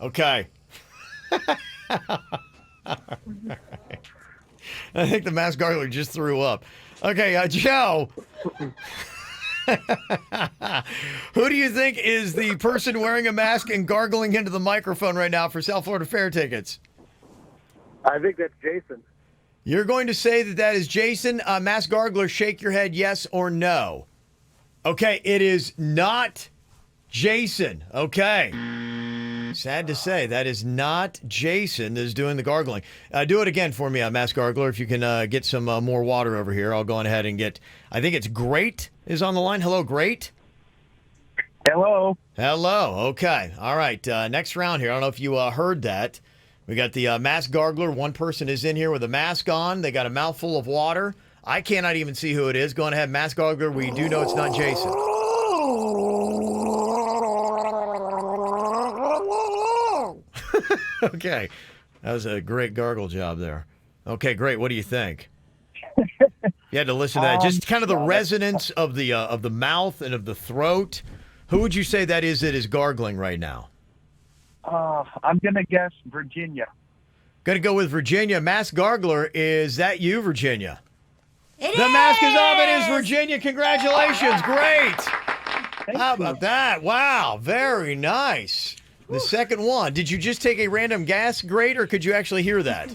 Okay. I think the masked gargler just threw up. Okay, Joe. Who do you think is the person wearing a mask and gargling into the microphone right now for South Florida Fair tickets? I think that's Jason. You're going to say that is Jason. Masked gargler, shake your head yes or no. Okay, it is not Jason. Okay. Sad to say, that is not Jason that is doing the gargling. Do it again for me, Masked Gargler. If you can get some more water over here, I'll go on ahead and get, I think it's Great is on the line. Hello, Great. Hello. Hello. Okay. All right. Next round here. I don't know if you heard that. We got the Masked Gargler. One person is in here with a mask on. They got a mouthful of water. I cannot even see who it is. Go on ahead, Masked Gargler. We do know it's not Jason. Okay. That was a great gargle job there. Okay, great. What do you think? You had to listen to that. Just kind of the resonance of the mouth and of the throat. Who would you say that is gargling right now? I'm going to guess Virginia. Going to go with Virginia. Masked Gargler, is that you, Virginia? It The is! mask is off. It is Virginia. Congratulations. Great. How about that? Wow. Very nice. The second one. Did you just take a random guess, Great, or could you actually hear that?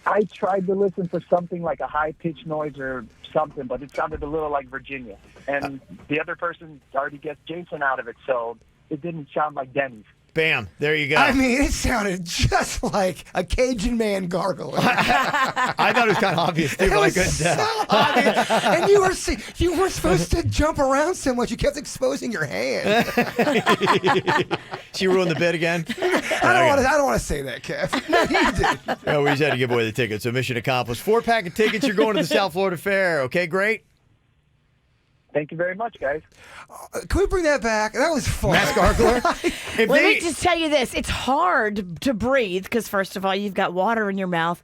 I tried to listen for something like a high-pitched noise or something, but it sounded a little like Virginia. And the other person already guessed Jason out of it, so it didn't sound like Denny's. Bam. There you go. I mean, it sounded just like a Cajun man gargling. I thought it was kind of obvious, too, but I couldn't tell. So obvious. And you were supposed to jump around so much. You kept exposing your hand. She ruined the bit again? I don't want to say that, Kev. No, you did. Oh, we just had to give away the tickets, so mission accomplished. 4-pack of tickets. You're going to the South Florida Fair. Okay, Great? Thank you very much, guys. Can we bring that back? That was fun. Masked Gargler? Let me just tell you this. It's hard to breathe because, first of all, you've got water in your mouth,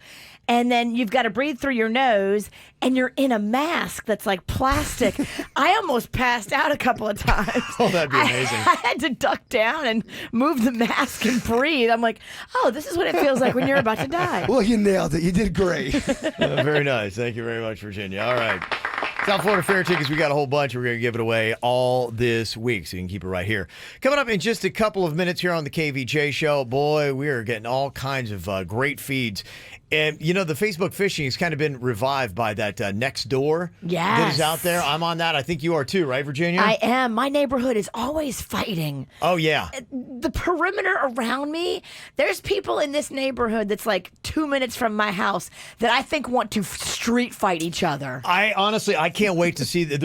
and then you've got to breathe through your nose, and you're in a mask that's like plastic. I almost passed out a couple of times. Oh, that'd be amazing. I had to duck down and move the mask and breathe. I'm like, oh, this is what it feels like when you're about to die. Well, you nailed it. You did great. Very nice. Thank you very much, Virginia. All right. South Florida Fair tickets, we got a whole bunch. We're going to give it away all this week, so you can keep it right here. Coming up in just a couple of minutes here on the KVJ Show, boy, we are getting all kinds of great feeds. And, you know, the Facebook phishing has kind of been revived by that Next Door that is out there. I'm on that. I think you are too, right, Virginia? I am. My neighborhood is always fighting. Oh, yeah. The perimeter around me, there's people in this neighborhood that's like 2 minutes from my house that I think want to street fight each other. I can't wait to see that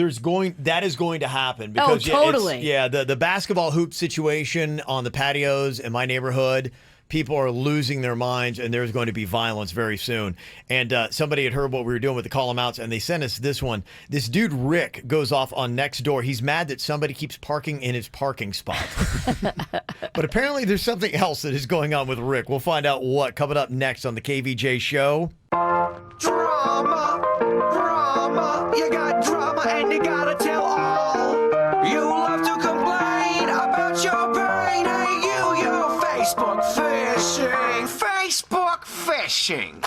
that is going to happen. Because, totally. The basketball hoop situation on the patios in my neighborhood, people are losing their minds, and there's going to be violence very soon. And somebody had heard what we were doing with the call 'em outs, and they sent us this one. This dude, Rick, goes off on Next Door. He's mad that somebody keeps parking in his parking spot. But apparently there's something else that is going on with Rick. We'll find out what coming up next on the KVJ Show. Drama, you got drama and you gotta tell all. You love to complain about your pain. Hey, you're Facebook fishing.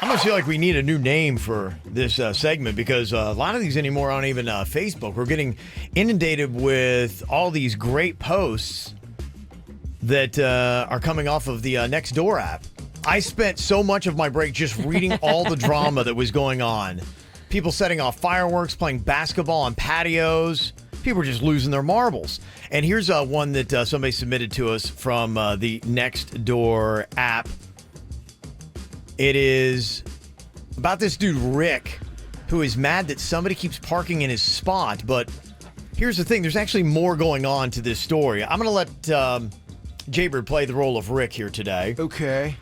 I almost feel like we need a new name for this segment because a lot of these anymore aren't even Facebook. We're getting inundated with all these great posts that are coming off of the Nextdoor app. I spent so much of my break just reading all the drama that was going on. People setting off fireworks, playing basketball on patios. People were just losing their marbles. And here's one that somebody submitted to us from the Nextdoor app. It is about this dude, Rick, who is mad that somebody keeps parking in his spot. But here's the thing. There's actually more going on to this story. I'm going to let Jaybird play the role of Rick here today. Okay.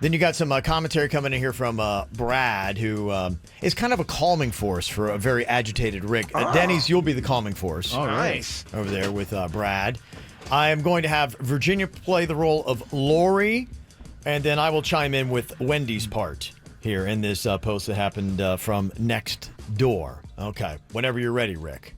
Then you got some commentary coming in here from Brad, who is kind of a calming force for a very agitated Rick. Denny's, you'll be the calming force. All right. Over there with Brad. I am going to have Virginia play the role of Lori, and then I will chime in with Wendy's part here in this post that happened from Nextdoor. Okay, whenever you're ready, Rick.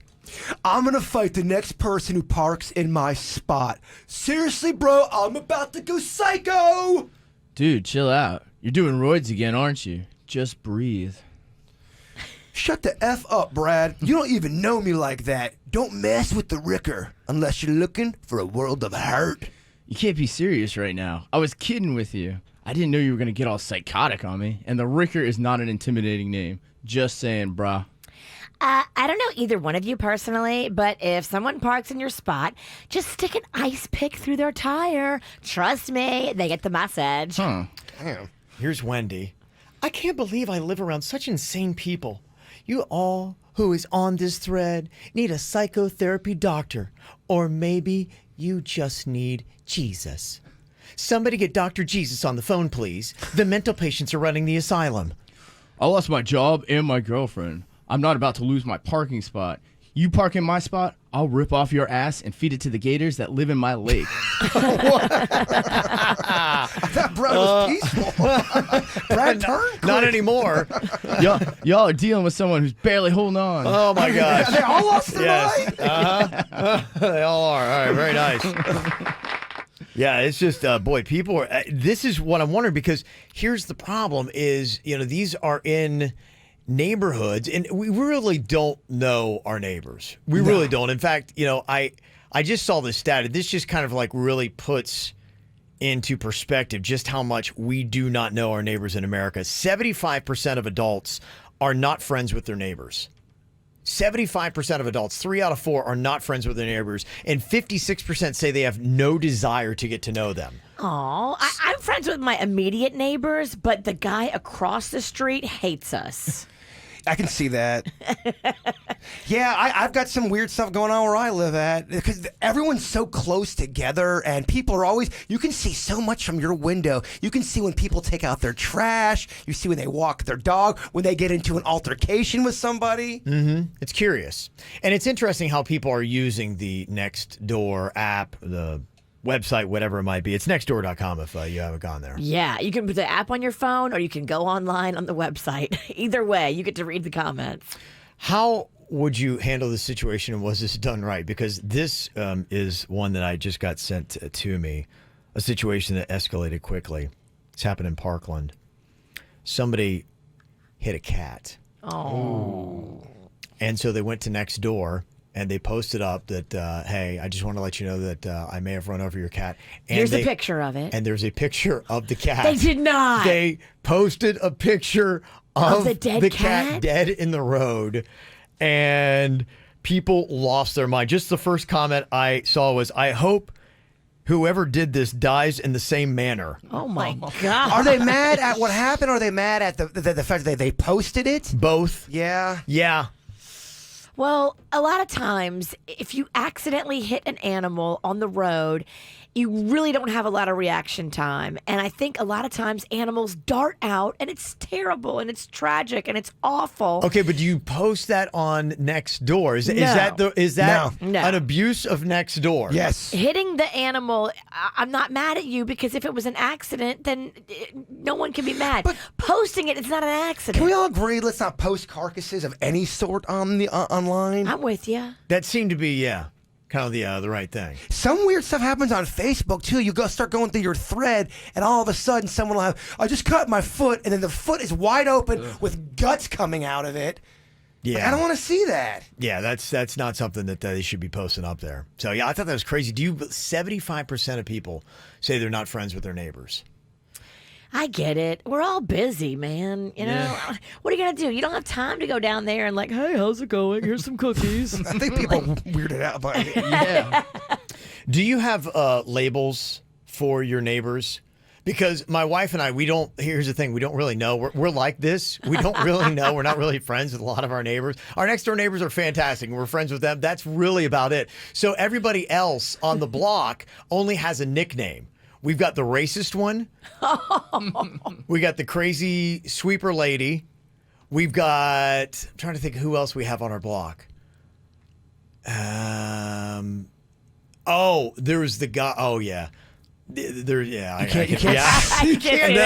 I'm going to fight the next person who parks in my spot. Seriously, bro, I'm about to go psycho. Dude, chill out. You're doing roids again, aren't you? Just breathe. Shut the F up, Brad. You don't even know me like that. Don't mess with the Ricker unless you're looking for a world of hurt. You can't be serious right now. I was kidding with you. I didn't know you were going to get all psychotic on me. And the Ricker is not an intimidating name. Just saying, brah. I don't know either one of you personally, but if someone parks in your spot, just stick an ice pick through their tire. Trust me, they get the message. Damn. Here's Wendy. I can't believe I live around such insane people. You all who is on this thread need a psychotherapy doctor, or maybe you just need Jesus. Somebody get Dr. Jesus on the phone, please. The mental patients are running the asylum. I lost my job and my girlfriend. I'm not about to lose my parking spot. You park in my spot, I'll rip off your ass and feed it to the gators that live in my lake. That Brad was peaceful. Brad turned. Not anymore. Y'all are dealing with someone who's barely holding on. Oh, my gosh. They all lost their mind? They all are. All right, very nice. Yeah, it's just, boy, people are, this is what I'm wondering, because here's the problem is, these are in neighborhoods, and we really don't know our neighbors. We really don't. In fact, I just saw this stat, and this just kind of like really puts into perspective just how much we do not know our neighbors in America. 75% of adults are not friends with their neighbors. 75% of adults, 3 out of 4, are not friends with their neighbors, and 56% say they have no desire to get to know them. Oh, I'm friends with my immediate neighbors, but the guy across the street hates us. I can see that. Yeah, I've got some weird stuff going on where I live at because everyone's so close together and people are always, you can see so much from your window. You can see when people take out their trash. You see when they walk their dog, when they get into an altercation with somebody. Mm-hmm. It's curious. And it's interesting how people are using the Nextdoor app, the website, whatever it might be. It's nextdoor.com if you haven't gone there. Yeah, you can put the app on your phone or you can go online on the website. Either way, you get to read the comments. How would you handle this situation, and was this done right? Because this is one that I just got sent to me, a situation that escalated quickly. It's happened in Parkland. Somebody hit a cat. Oh. And so they went to Nextdoor. And they posted up that, hey, I just want to let you know that I may have run over your cat. And Here's a picture of it. And there's a picture of the cat. They did not. They posted a picture of the dead cat dead in the road. And people lost their mind. Just the first comment I saw was, I hope whoever did this dies in the same manner. Oh, my God. Are they mad at what happened, or are they mad at the fact that they posted it? Both. Yeah. Yeah. Well, a lot of times, if you accidentally hit an animal on the road, you really don't have a lot of reaction time. And I think a lot of times animals dart out, and it's terrible, and it's tragic, and it's awful. Okay, but do you post that on Nextdoor? Is that No. an abuse of Nextdoor? Yes. Hitting the animal, I'm not mad at you, because if it was an accident, then no one can be mad. But posting it, it's not an accident. Can we all agree, let's not post carcasses of any sort on the online? I'm with you. That seemed to be, yeah. kind of the right thing. Some weird stuff happens on Facebook too. You start going through your thread, and all of a sudden, someone will have, "I just cut my foot," and then the foot is wide open with guts coming out of it. Yeah, like, I don't want to see that. Yeah, that's not something that they should be posting up there. So yeah, I thought that was crazy. 75% of people say they're not friends with their neighbors? I get it. We're all busy, man. You know, what are you gonna do? You don't have time to go down there and like, hey, how's it going? Here's some cookies. I think people are weirded out by it. Yeah. Do you have labels for your neighbors? Because my wife and I, here's the thing, we don't really know. We're like this. We don't really know. We're not really friends with a lot of our neighbors. Our next door neighbors are fantastic, and we're friends with them. That's really about it. So everybody else on the block only has a nickname. We've got the racist one. We got the crazy sweeper lady. We've got, I'm trying to think who else we have on our block. There's the guy. Oh, yeah. There, yeah, I can't. Yeah. You can't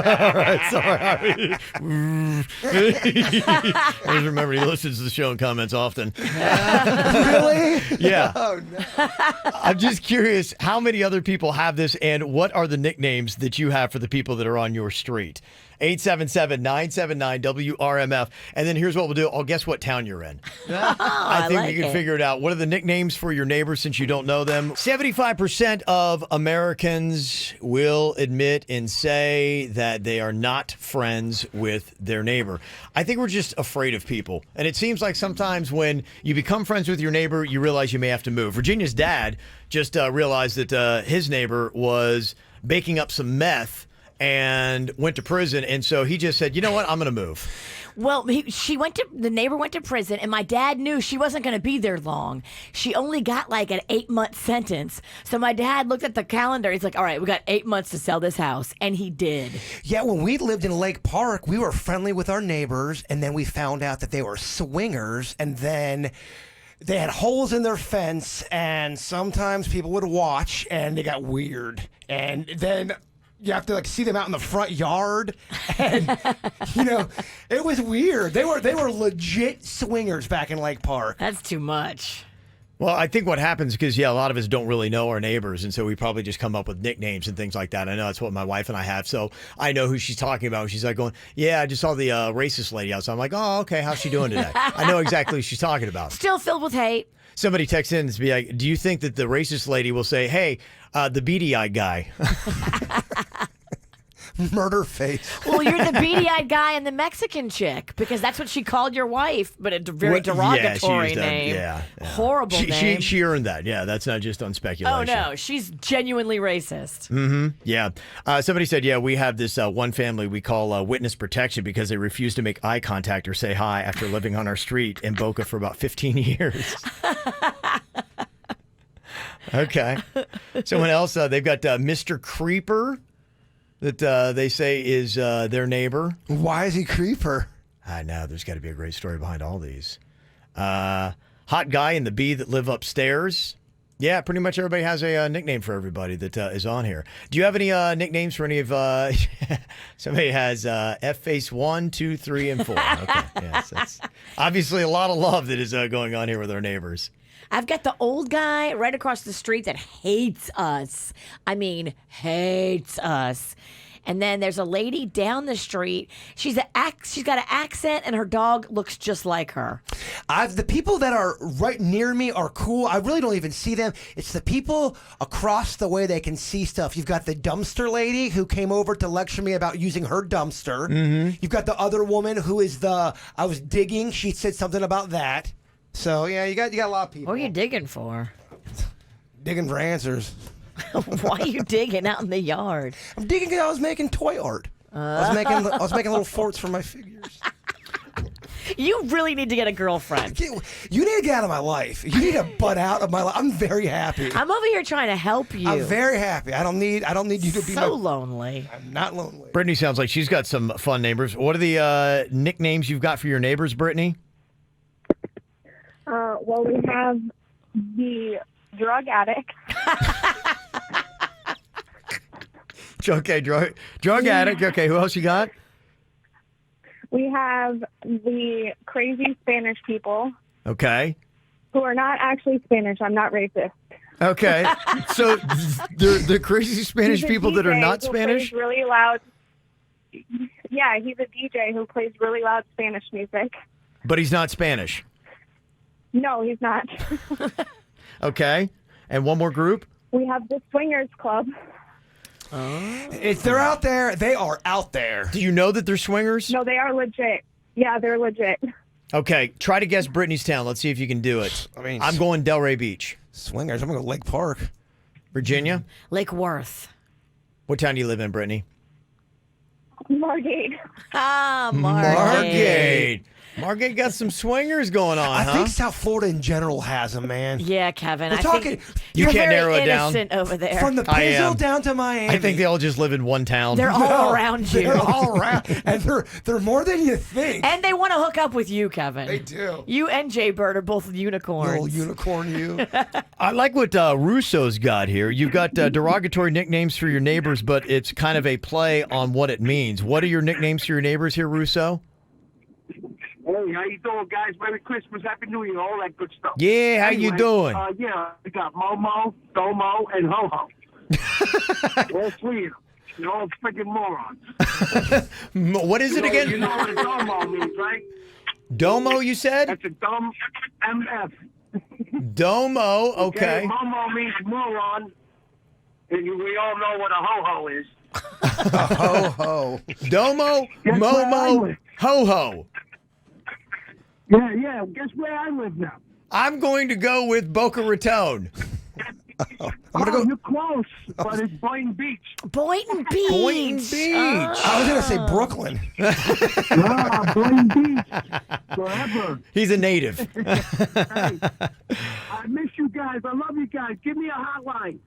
All right, sorry. I just remember he listens to the show and comments often. Really? Yeah. Oh no. I'm just curious, how many other people have this, and what are the nicknames that you have for the people that are on your street? 877-979-WRMF. And then here's what we'll do. I'll guess what town you're in. I think you can figure it out. What are the nicknames for your neighbors since you don't know them? 75% of Americans will admit and say that they are not friends with their neighbor. I think we're just afraid of people. And it seems like sometimes when you become friends with your neighbor, you realize you may have to move. Virginia's dad just realized that his neighbor was baking up some meth and went to prison, and so he just said, "You know what? I'm going to move." Well, the neighbor went to prison, and my dad knew she wasn't going to be there long. She only got like an 8-month sentence. So my dad looked at the calendar. He's like, all right, we got 8 months to sell this house. And he did. Yeah, when we lived in Lake Park, we were friendly with our neighbors, and then we found out that they were swingers, and then they had holes in their fence, and sometimes people would watch, and they got weird. And then you have to see them out in the front yard, and it was weird. They were legit swingers back in Lake Park. That's too much. Well, I think what happens because a lot of us don't really know our neighbors, and so we probably just come up with nicknames and things like that. I know that's what my wife and I have, so I know who she's talking about. She's like going, "Yeah, I just saw the racist lady outside." I'm like, "Oh, okay, how's she doing today?" I know exactly who she's talking about. Still filled with hate. Somebody texts in and be like, "Do you think that the racist lady will say, hey, the beady-eyed guy?" Murder face. Well, you're the beady-eyed guy and the Mexican chick, because that's what she called your wife, but a very derogatory name. Yeah. Horrible name. She earned that. Yeah, that's not just on speculation. Oh, no. She's genuinely racist. Mm-hmm. Yeah. Somebody said, we have this one family we call witness protection because they refuse to make eye contact or say hi after living on our street in Boca for about 15 years. Okay. Someone else, they've got Mr. Creeper that they say is their neighbor. Why is he Creeper? I know. There's got to be a great story behind all these. Hot guy and the bee that live upstairs. Yeah, pretty much everybody has a nickname for everybody that is on here. Do you have any nicknames for any of... somebody has F-Face 1, 2, 3, and 4. Okay, yes, that's obviously a lot of love that is going on here with our neighbors. I've got the old guy right across the street that hates us. I mean, hates us. And then there's a lady down the street. She's got an accent, and her dog looks just like her. The people that are right near me are cool. I really don't even see them. It's the people across the way that can see stuff. You've got the dumpster lady who came over to lecture me about using her dumpster. Mm-hmm. You've got the other woman who is I was digging. She said something about that. So, yeah, you got a lot of people. What are you digging for? Digging for answers. Why are you digging out in the yard? I'm digging because I was making toy art. I was making little forts for my figures. You really need to get a girlfriend. You need to get out of my life. You need to butt out of my life. I'm very happy. I'm over here trying to help you. I'm very happy. I don't need you to be so lonely. I'm not lonely. Brittany sounds like she's got some fun neighbors. What are the nicknames you've got for your neighbors, Brittany? Well, we have the drug addict. Okay, drug addict. Okay, who else you got? We have the crazy Spanish people. Okay. who are not actually Spanish. I'm not racist. Okay. So the crazy Spanish He's a people that are DJ not who Spanish? plays really loud. Yeah, he's a DJ who plays really loud Spanish music. But he's not Spanish. No, he's not. Okay. And one more group? We have the Swingers Club. If they're out there, they are out there. Do you know that they're swingers? No, they are legit. Yeah, they're legit. Okay. Try to guess Brittany's town. Let's see if you can do it. I mean, I'm going Delray Beach. Swingers. I'm going to go Lake Park. Virginia? Lake Worth. What town do you live in, Brittany? Margate. Ah, Margate. Margate. Margate got some swingers going on, I think South Florida in general has them, man. Yeah, Kevin. We're I talking. think You you're can't very narrow it down. innocent over there. From the I Pizzle am. down to Miami. I think they all just live in one town. They're all around you. They're all around, and they're more than you think. And they want to hook up with you, Kevin. They do. You and Jay Bird are both unicorns. Little unicorn, you. I like what Russo's got here. You've got derogatory nicknames for your neighbors, but it's kind of a play on what it means. What are your nicknames for your neighbors here, Russo? Hey, how you doing, guys? Merry Christmas, Happy New Year, all that good stuff. Yeah, how you doing? Yeah, we got Momo, Domo, and Ho-Ho. All three of them. You're all freaking morons. What is it again? You know what a Domo means, right? Domo, you said? That's a dumb MF. Domo, okay. Momo means moron, and we all know what a Ho-Ho is. Ho-ho. Domo, Guess where I Momo, live. Ho-Ho. Yeah, guess where I live now? I'm going to go with Boca Raton. I'm gonna go. You're close, but it's Boynton Beach. Boynton Beach. Boynton Beach. I was gonna say Brooklyn. Ah, Boynton Beach. Forever. He's a native. Hey, I miss you guys. I love you guys. Give me a hotline.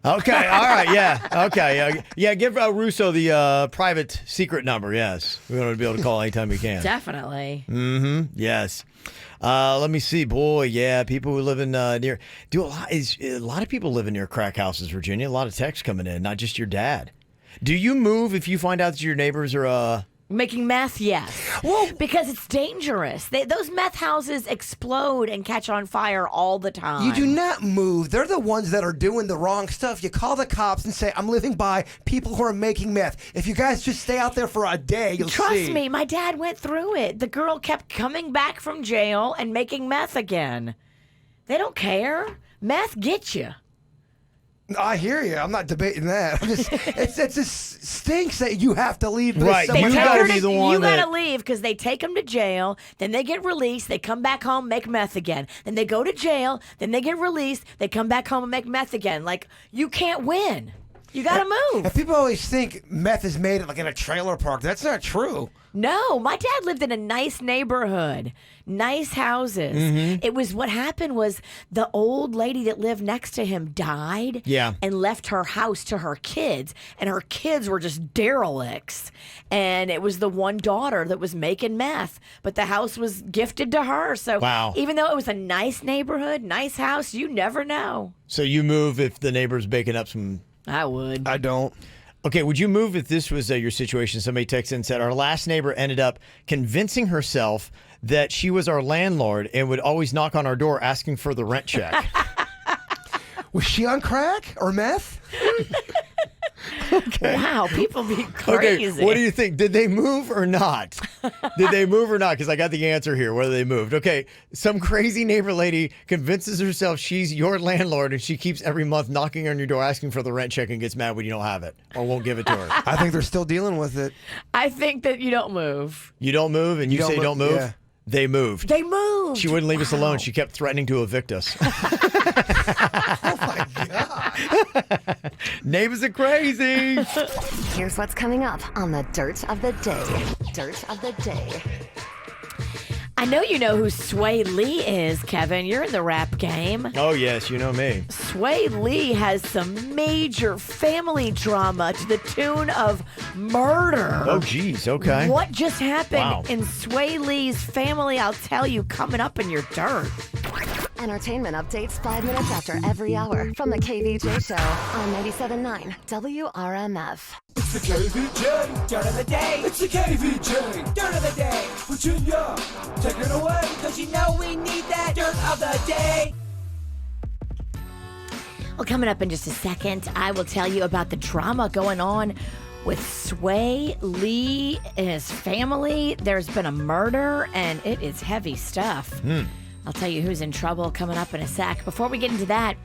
Okay, all right, yeah. Okay, yeah, give Russo the private secret number, yes. We want to be able to call anytime we can. Definitely. Mm-hmm, yes. Let me see. Boy, yeah, people who live in near... a lot of people living near crack houses, Virginia. A lot of texts coming in, not just your dad. Do you move if you find out that your neighbors are... Making meth, yes. Well, because it's dangerous. Those meth houses explode and catch on fire all the time. You do not move. They're the ones that are doing the wrong stuff. You call the cops and say, I'm living by people who are making meth. If you guys just stay out there for a day, you'll see. Trust me, my dad went through it. The girl kept coming back from jail and making meth again. They don't care. Meth gets you. I hear you. I'm not debating that. I'm just, it just stinks that you have to leave. Right, They you take gotta her be to- the one You that- gotta leave because they take them to jail. Then they get released. They come back home, make meth again. Then they go to jail. Then they get released. They come back home and make meth again. Like, you can't win. You gotta move. And people always think meth is made like in a trailer park. That's not true. No, my dad lived in a nice neighborhood, nice houses. Mm-hmm. It was what happened was the old lady that lived next to him died Yeah. and left her house to her kids, and her kids were just derelicts. And it was the one daughter that was making meth, but the house was gifted to her. So Wow. even though it was a nice neighborhood, nice house, you never know. So you move if the neighbor's baking up some... I would. I don't. Okay, would you move if this was your situation? Somebody texted and said, our last neighbor ended up convincing herself that she was our landlord and would always knock on our door asking for the rent check. Was she on crack or meth? Okay. Wow, people be crazy. Okay, what do you think? Did they move or not? Did they move or not? Because I got the answer here, whether they moved. Okay, some crazy neighbor lady convinces herself she's your landlord and she keeps every month knocking on your door asking for the rent check and gets mad when you don't have it or won't give it to her. I think they're still dealing with it. I think that you don't move. You don't move and you say don't move? Yeah. They moved. They moved. She wouldn't leave us alone. She kept threatening to evict us. Oh my God. Neighbors are crazy. Here's what's coming up on the Dirt of the Day. Dirt of the Day. I know you know who Sway Lee is, Kevin. You're in the rap game. Oh, yes, you know me. Sway Lee has some major family drama to the tune of murder. Oh, geez. Okay. What just happened Wow. in Sway Lee's family? I'll tell you coming up in your dirt. Entertainment updates 5 minutes after every hour from the KVJ Show on 97.9 WRMF. the KVJ Dirt of the Day. It's the KVJ Dirt of the Day. Virginia, take it away, cause you know we need that Dirt of the Day. Well, coming up in just a second, I will tell you about the drama going on with Sway Lee and his family. There's been a murder, and it is heavy stuff. I'll tell you who's in trouble coming up in a sec. Before we get into that,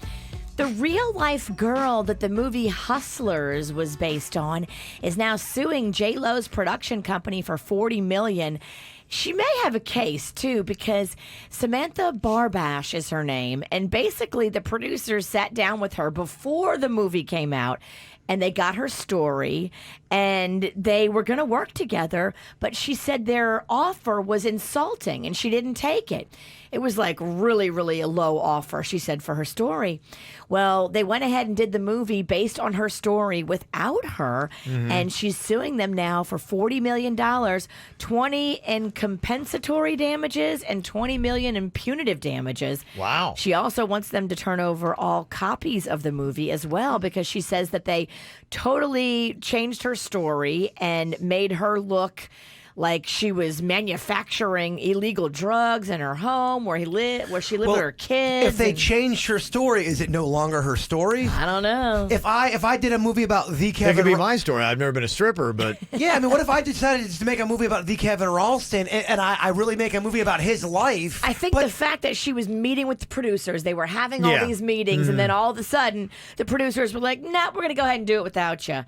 the real-life girl that the movie Hustlers was based on is now suing J-Lo's production company for $40 million. She may have a case, too, because Samantha Barbash is her name, and basically the producers sat down with her before the movie came out, and they got her story, and they were going to work together, but she said their offer was insulting, and she didn't take it. It was like really, really a low offer, she said, for her story. Well, they went ahead and did the movie based on her story without her, and she's suing them now for $40 million, $20 in compensatory damages and $20 million in punitive damages. Wow. She also wants them to turn over all copies of the movie as well, because she says that they totally changed her story and made her look like she was manufacturing illegal drugs in her home where she lived with her kids. If they changed her story, is it no longer her story? I don't know. If I did a movie about the Kevin, It could be my story. I've never been a stripper, but yeah, I mean, what if I decided to make a movie about the Kevin Ralston and I really make a movie about his life? I think the fact that she was meeting with the producers, they were having all these meetings, and then all of a sudden the producers were like, "Nah, we're going to go ahead and do it without you."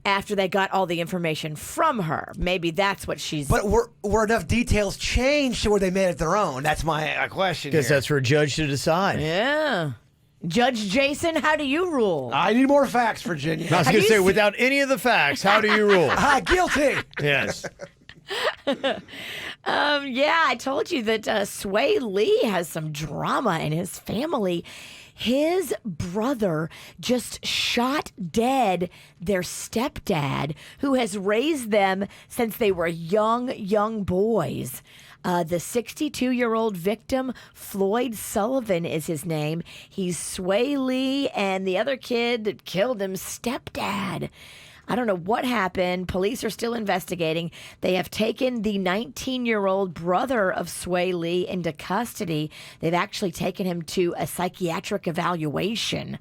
After they got all the information from her, maybe that's what she's. But were enough details changed to where they made it their own? That's my question. guess that's for a judge to decide. Yeah. Judge Jason, how do you rule? I need more facts, Virginia. I was going to say, without any of the facts, how do you rule? Guilty. Yes. Yeah, I told you that Sway Lee has some drama in his family. His brother just shot dead their stepdad, who has raised them since they were young boys. The 62-year-old victim, Floyd Sullivan is his name. He's Sway Lee and the other kid that killed him, stepdad. I don't know what happened. Police are still investigating. They have taken the 19-year-old brother of Sway Lee into custody. They've actually taken him to a psychiatric evaluation.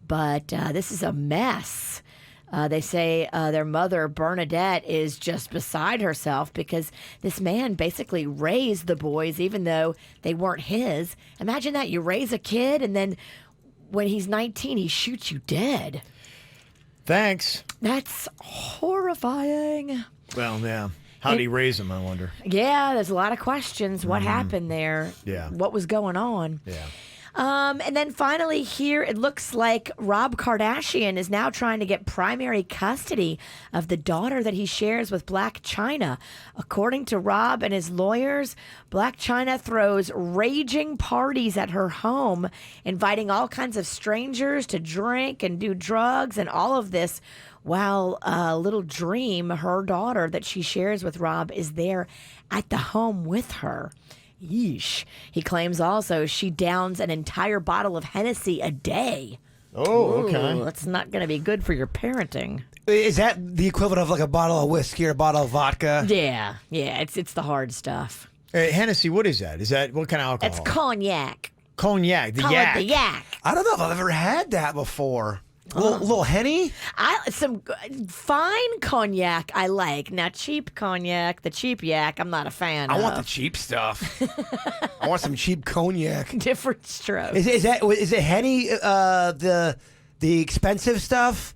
But this is a mess. They say their mother, Bernadette, is just beside herself because this man basically raised the boys even though they weren't his. Imagine that. You raise a kid and then when he's 19, he shoots you dead. Thanks. That's horrifying. Well, yeah. How did he raise him, I wonder? Yeah, there's a lot of questions. What happened there? Yeah. What was going on? Yeah. And then finally here, it looks like Rob Kardashian is now trying to get primary custody of the daughter that he shares with Blac Chyna. According to Rob and his lawyers, Blac Chyna throws raging parties at her home, inviting all kinds of strangers to drink and do drugs and all of this while little Dream, her daughter that she shares with Rob, is there at the home with her. Yeesh. He claims also she downs an entire bottle of Hennessy a day. Oh, okay. Ooh, that's not going to be good for your parenting. Is that the equivalent of like a bottle of whiskey or a bottle of vodka? Yeah, it's the hard stuff. Hennessy, what is that? Is that what kind of alcohol? It's cognac. Cognac, the Call yak. it the yak. I don't know if I've ever had that before. Little Henny? Some fine cognac I like. Now, cheap cognac, the cheap yak, I'm not a fan of. I want the cheap stuff. I want some cheap cognac. Different strokes. Is it Henny, the expensive stuff?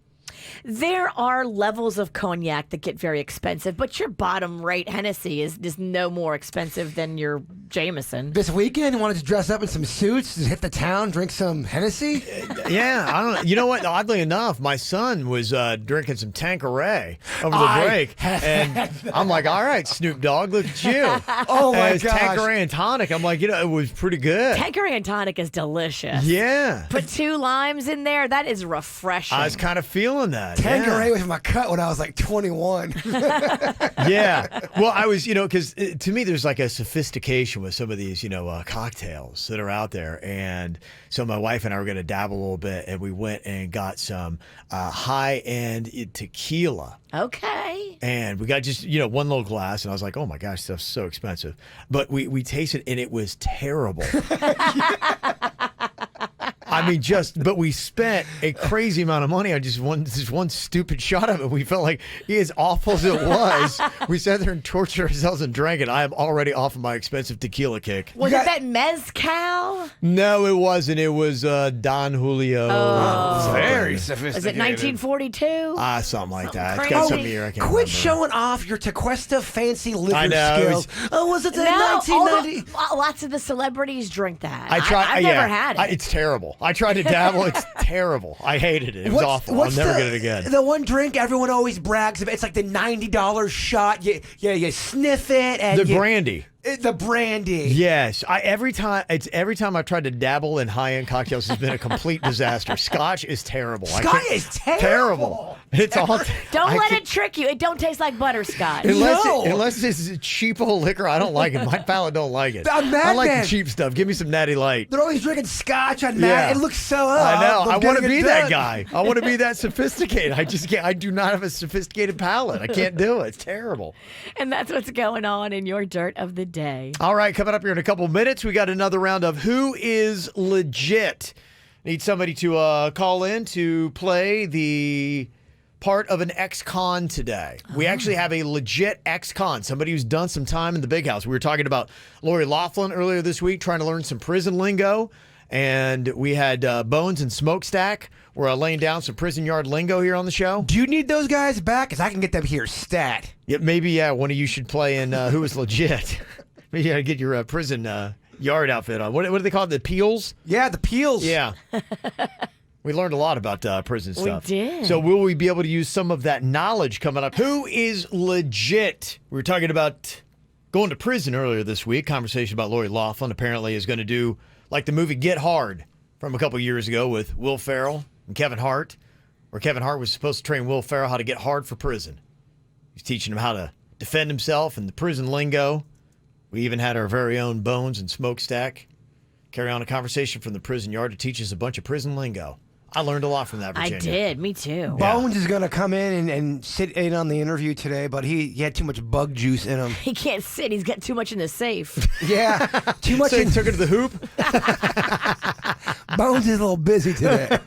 There are levels of cognac that get very expensive, but your bottom rate Hennessy is no more expensive than your Jameson. This weekend, you wanted to dress up in some suits, just hit the town, drink some Hennessy? Yeah, I don't know. You know what? Oddly enough, my son was drinking some Tanqueray over the break. And I'm like, all right, Snoop Dogg, look at you. Oh, my gosh. gosh. Tanqueray and tonic. I'm like, it was pretty good. Tanqueray and tonic is delicious. Yeah. Put 2 limes in there. That is refreshing. I was kind of feeling that. Tanqueray was my cut when I was like 21. Yeah. Well, I was, because to me, there's like a sophistication with some of these, cocktails that are out there. And so my wife and I were going to dabble a little bit, and we went and got some high-end tequila. Okay. And we got just, one little glass, and I was like, oh my gosh, stuff's so expensive. But we tasted, and it was terrible. I mean, but we spent a crazy amount of money on just one stupid shot of it. We felt like, as awful as it was, we sat there and tortured ourselves and drank it. I am already off of my expensive tequila kick. Was it that mezcal? No, it wasn't. It was Don Julio. Oh. Very sophisticated. Was it 1942? Something like that. Crazy. It's got some year. I can't Quit remember. showing off your Tequesta fancy liquor I know. skills. Was it the No, 1990? lots of the celebrities drink that. I've never had it. It's terrible. I tried to dabble. It's terrible. I hated it. It was awful. I'll never get it again. The one drink everyone always brags about. It's like the $90 shot. You sniff it. And The brandy. The brandy. Yes, every time I've tried to dabble in high-end cocktails, it's been a complete disaster. Scotch is terrible. Scotch is terrible. It's all. Don't let it trick you. It don't taste like butterscotch. Unless it's cheap old liquor, I don't like it. My palate don't like it. I like the cheap stuff. Give me some Natty Light. They're always drinking Scotch on Mad. Yeah. It looks so. I know. I want to be that done. guy. I want to be that sophisticated. I just can't. I do not have a sophisticated palate. I can't do it. It's terrible. And that's what's going on in your dirt of the day. All right, coming up here in a couple minutes, we got another round of Who is Legit? Need somebody to call in to play the part of an ex-con today. We actually have a legit ex-con, somebody who's done some time in the big house. We were talking about Lori Loughlin earlier this week, trying to learn some prison lingo. And we had Bones and Smokestack. We're laying down some prison yard lingo here on the show. Do you need those guys back? Because I can get them here stat. Yeah, maybe, one of you should play in Who is Legit. Maybe you got to get your prison yard outfit on. What do they call it? The peels? Yeah, the peels. Yeah. We learned a lot about prison stuff. We did. So will we be able to use some of that knowledge coming up? Who is legit? We were talking about going to prison earlier this week. Conversation about Lori Loughlin apparently is going to do like the movie Get Hard from a couple years ago with Will Ferrell and Kevin Hart, where Kevin Hart was supposed to train Will Ferrell how to get hard for prison. He's teaching him how to defend himself in the prison lingo. We even had our very own Bones and Smokestack carry on a conversation from the prison yard to teach us a bunch of prison lingo. I learned a lot from that, Virginia. I did. Me too. Bones is going to come in and sit in on the interview today, but he had too much bug juice in him. He can't sit. He's got too much in the safe. Yeah, too much. So he took her to the hoop? Bones is a little busy today.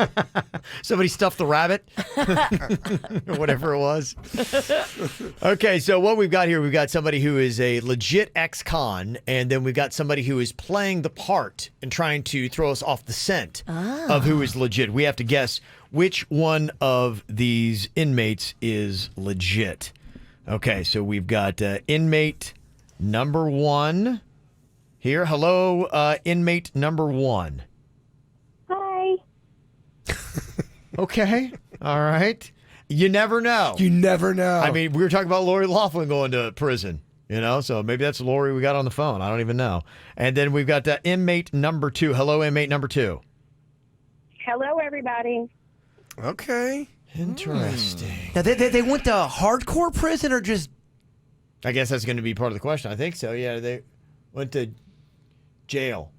Somebody stuffed the rabbit? Or whatever it was. Okay, so what we've got here, we've got somebody who is a legit ex-con, and then we've got somebody who is playing the part and trying to throw us off the scent of who is legit. We have to guess which one of these inmates is legit. Okay, so we've got inmate number 1 here. Hello, inmate number 1. Hi. Okay. All right. You never know. You never know. I mean, we were talking about Lori Loughlin going to prison, so maybe that's Lori we got on the phone. I don't even know. And then we've got inmate number 2. Hello, inmate number 2. Hello, everybody. Okay. Interesting. Now, they went to hardcore prison or just... I guess that's going to be part of the question. I think so. Yeah, they went to jail.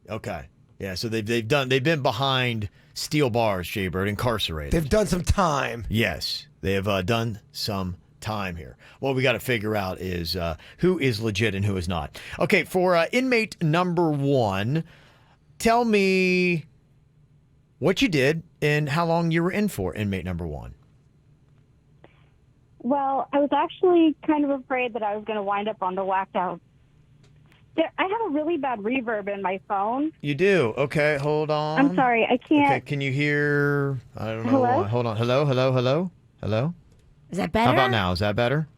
Okay. Yeah, so they've been behind steel bars, Jaybird, incarcerated. They've done some time. Yes, they have done some time here. What we got to figure out is who is legit and who is not. Okay, for inmate number 1, tell me what you did and how long you were in for, inmate number 1. Well, I was actually kind of afraid that I was going to wind up on the whacked out. I have a really bad reverb in my phone. You do? Okay, hold on. I'm sorry, I can't. Okay, can you hear? I don't know. Hello? Hold on. Hello? Is that better? How about now? Is that better?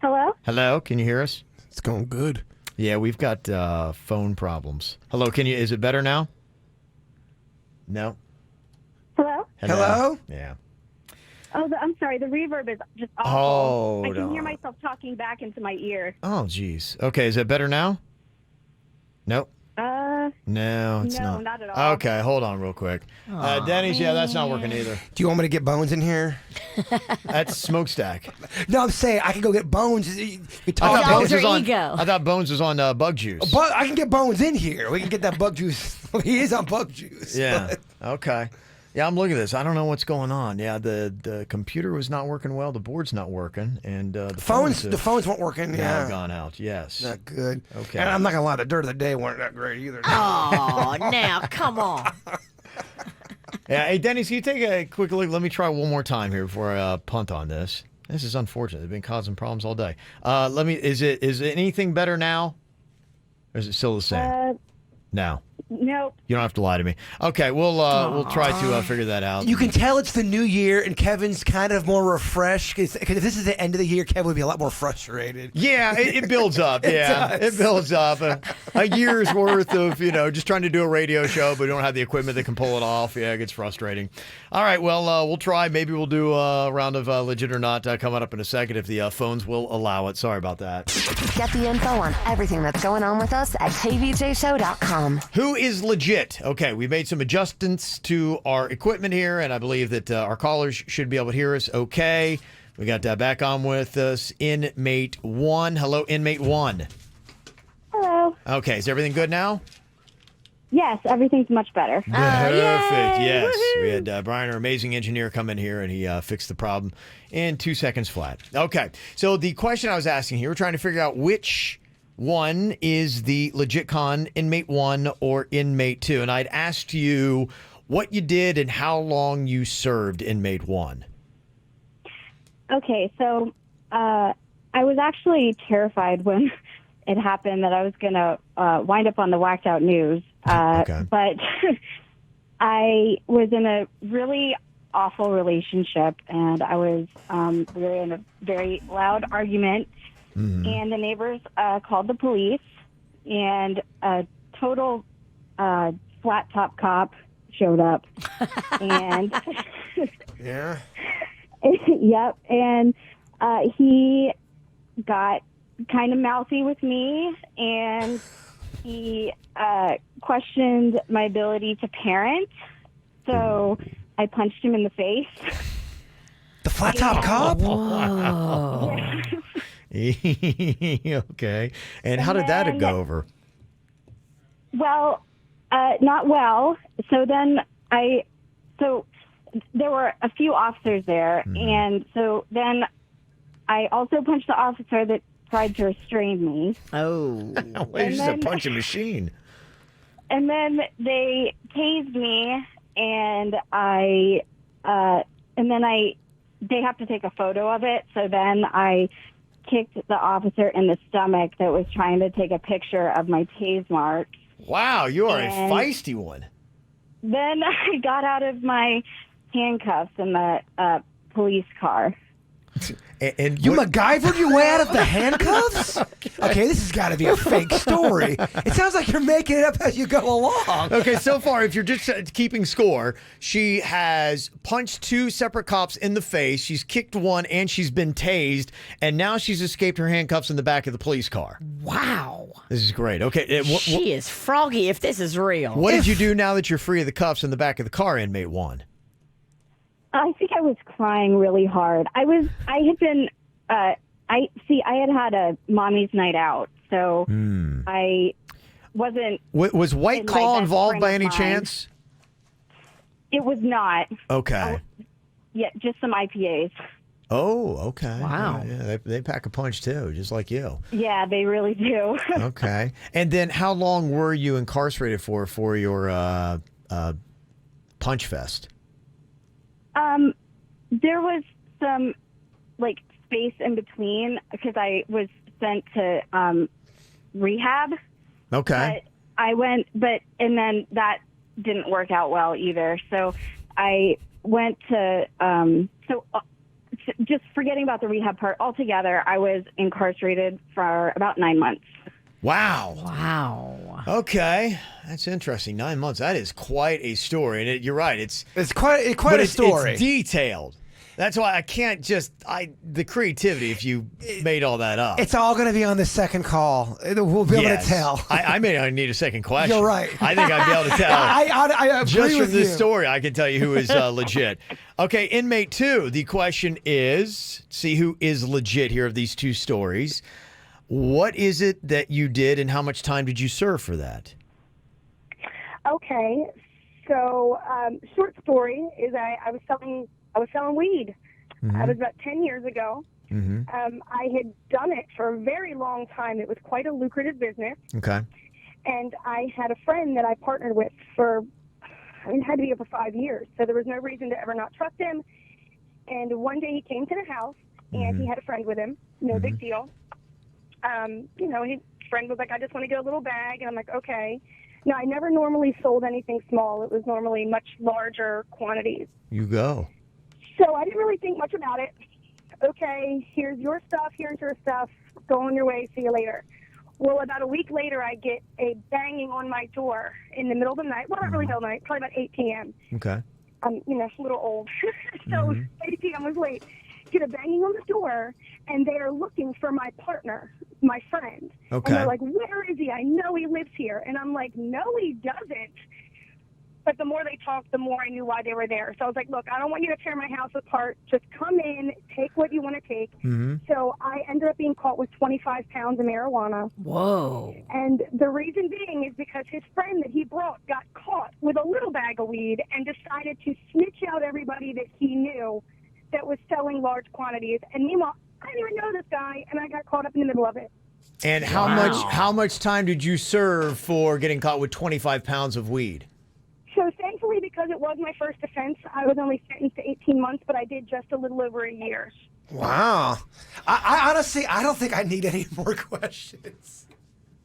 Hello? Hello? Can you hear us? It's going good. Yeah, we've got phone problems. Hello, is it better now? No? Hello? Hello? Yeah. Oh, I'm sorry. The reverb is just awful. Oh, I can no. hear myself talking back into my ear. Oh, geez. Okay, is that better now? Nope. No, it's no, not. not at all. Okay, hold on real quick. Denny's, yeah, that's not working either. Do you want me to get Bones in here? That's Smokestack. No, I'm saying I can go get Bones. You talk I about thought Bones was on bug juice. But I can get Bones in here. We can get that bug juice. He is on bug juice. Yeah. Okay. Yeah, I'm looking at this. I don't know what's going on. Yeah, the computer was not working well. The board's not working, and the phones weren't working. Yeah, have gone out. Yes. Not good. Okay. And I'm not gonna lie, the dirt of the day weren't that great either. Oh, now come on. Yeah. Hey, Dennis, can you take a quick look? Let me try one more time here before I punt on this. This is unfortunate. They've been causing problems all day. Is it anything better now, or is it still the same? Now. Nope. You don't have to lie to me. Okay, we'll try to figure that out. You can tell it's the new year, and Kevin's kind of more refreshed. Because if this is the end of the year, Kevin would be a lot more frustrated. Yeah, it builds up. Yeah, it builds up. A year's worth of, just trying to do a radio show, but we don't have the equipment that can pull it off. Yeah, it gets frustrating. All right, well, we'll try. Maybe we'll do a round of legit or not coming up in a second if the phones will allow it. Sorry about that. Get the info on everything that's going on with us at kvjshow.com. Who is legit? Okay, we've made some adjustments to our equipment here, and I believe that our callers should be able to hear us okay. We got back on with us, Inmate 1. Hello, Inmate 1. Hello. Okay, is everything good now? Yes, everything's much better. Perfect, yes. Woo-hoo. We had Brian, our amazing engineer, come in here, and he fixed the problem in 2 seconds flat. Okay, so the question I was asking here, we're trying to figure out which one is the legit con, Inmate 1 or Inmate 2. And I'd asked you what you did and how long you served Inmate 1. Okay, so I was actually terrified when it happened that I was going to wind up on the Whacked Out News. Okay. But I was in a really awful relationship, and I was we were in a very loud argument. Mm-hmm. And the neighbors called the police, and a total flat top cop showed up. And yeah, yep. And he got kind of mouthy with me, and he questioned my ability to parent. So I punched him in the face. The flat top cop? Wow. Okay. And how did that go over? Well, not well. So then so there were a few officers there. Mm-hmm. And so then I also punched the officer that tried to restrain me. Oh. Wait, just a punching machine. And then they tased me, and they have to take a photo of it. So then I kicked the officer in the stomach that was trying to take a picture of my tase marks. Wow, you are a feisty one. Then I got out of my handcuffs in the police car. And you MacGyvered your way out of the handcuffs? Okay, this has got to be a fake story. It sounds like you're making it up as you go along. Okay, so far, if you're just keeping score, she has punched 2 separate cops in the face, she's kicked one, and she's been tased, and now she's escaped her handcuffs in the back of the police car. Wow. This is great. Okay. She is froggy if this is real. What did you do now that you're free of the cuffs in the back of the car, Inmate 1? I think I was crying really hard. I had had a mommy's night out, so I wasn't. Was White Claw involved by any chance? It was not. Okay. Yeah, just some IPAs. Oh, okay. Wow. Yeah, they pack a punch too, just like you. Yeah, they really do. Okay. And then how long were you incarcerated for your punch fest? There was some space in between because I was sent to rehab. Okay. But and then that didn't work out well either. So I went to just forgetting about the rehab part altogether, I was incarcerated for about 9 months. Wow. Okay. That's interesting. 9 months. That is quite a story. And you're right. It's quite a story. It's detailed. That's why I can't the creativity if you made all that up. It's all going to be on the second call. We'll be able to tell. I may not need a second question. You're right. I think I'd be able to tell. I agree Just from with this you. story, I can tell you who is legit. Okay, inmate 2. The question is, see who is legit here of these two stories. What is it that you did, and how much time did you serve for that? Okay, so short story is I was selling weed. Mm-hmm. It was about 10 years ago. Mm-hmm. I had done it for a very long time. It was quite a lucrative business. Okay. And I had a friend that I partnered with for, it had to be over 5 years. So there was no reason to ever not trust him. And one day he came to the house, and he had a friend with him. No big deal. His friend was like, I just want to get a little bag. And I'm like, okay. No, I never normally sold anything small. It was normally much larger quantities. You go. So I didn't really think much about it. Okay, here's your stuff, go on your way, see you later. Well, about a week later, I get a banging on my door in the middle of the night. Well, not really middle of the night, probably about 8 p.m. Okay. I'm, a little old. So 8 p.m. was late. Get a banging on the door, and they are looking for my partner, my friend. Okay. And they're like, where is he? I know he lives here. And I'm like, no, he doesn't. But the more they talked, the more I knew why they were there. So I was like, look, I don't want you to tear my house apart. Just come in, take what you want to take. Mm-hmm. So I ended up being caught with 25 pounds of marijuana. Whoa. And the reason being is because his friend that he brought got caught with a little bag of weed and decided to snitch out everybody that he knew that was selling large quantities. And meanwhile, I didn't even know this guy, and I got caught up in the middle of it. And how much time did you serve for getting caught with 25 pounds of weed? So thankfully, because it was my first offense, I was only sentenced to 18 months, but I did just a little over a year. Wow. I honestly, I don't think I need any more questions.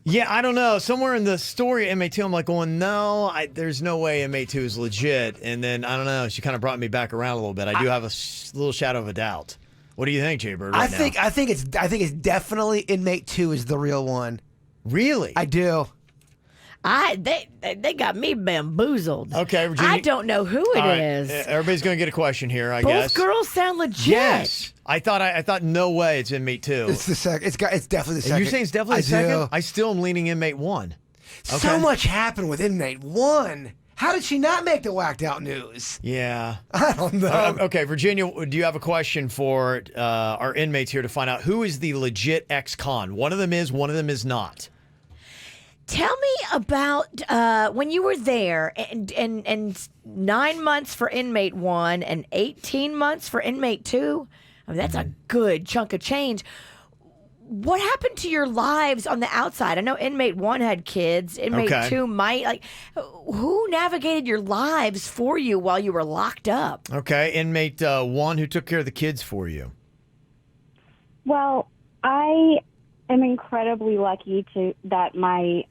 Yeah, I don't know. Somewhere in the story, inmate 2, I'm like going, no, there's no way inmate 2 is legit. And then, I don't know, she kind of brought me back around a little bit. I do have a little shadow of a doubt. What do you think, Jay-Bird, I think it's definitely inmate 2 is the real one. Really? I do. They got me bamboozled. Okay, Virginia. I don't know who it is. Everybody's going to get a question here, I Both guess. girls sound legit. Yes. I thought no way it's inmate 2. It's the second. It's definitely the second. You're saying it's definitely the second? I still am leaning inmate 1. Okay. So much happened with inmate 1. How did she not make the whacked out news? Yeah. I don't know. Okay, Virginia, do you have a question for our inmates here to find out who is the legit ex-con? One of them is, one of them is not. Tell me about when you were there and 9 months for inmate 1 and 18 months for inmate 2. I mean, that's a good chunk of change. What happened to your lives on the outside? I know inmate 1 had kids. Inmate 2 might. Like, who navigated your lives for you while you were locked up? Okay, inmate 1, who took care of the kids for you? Well, I am incredibly lucky that my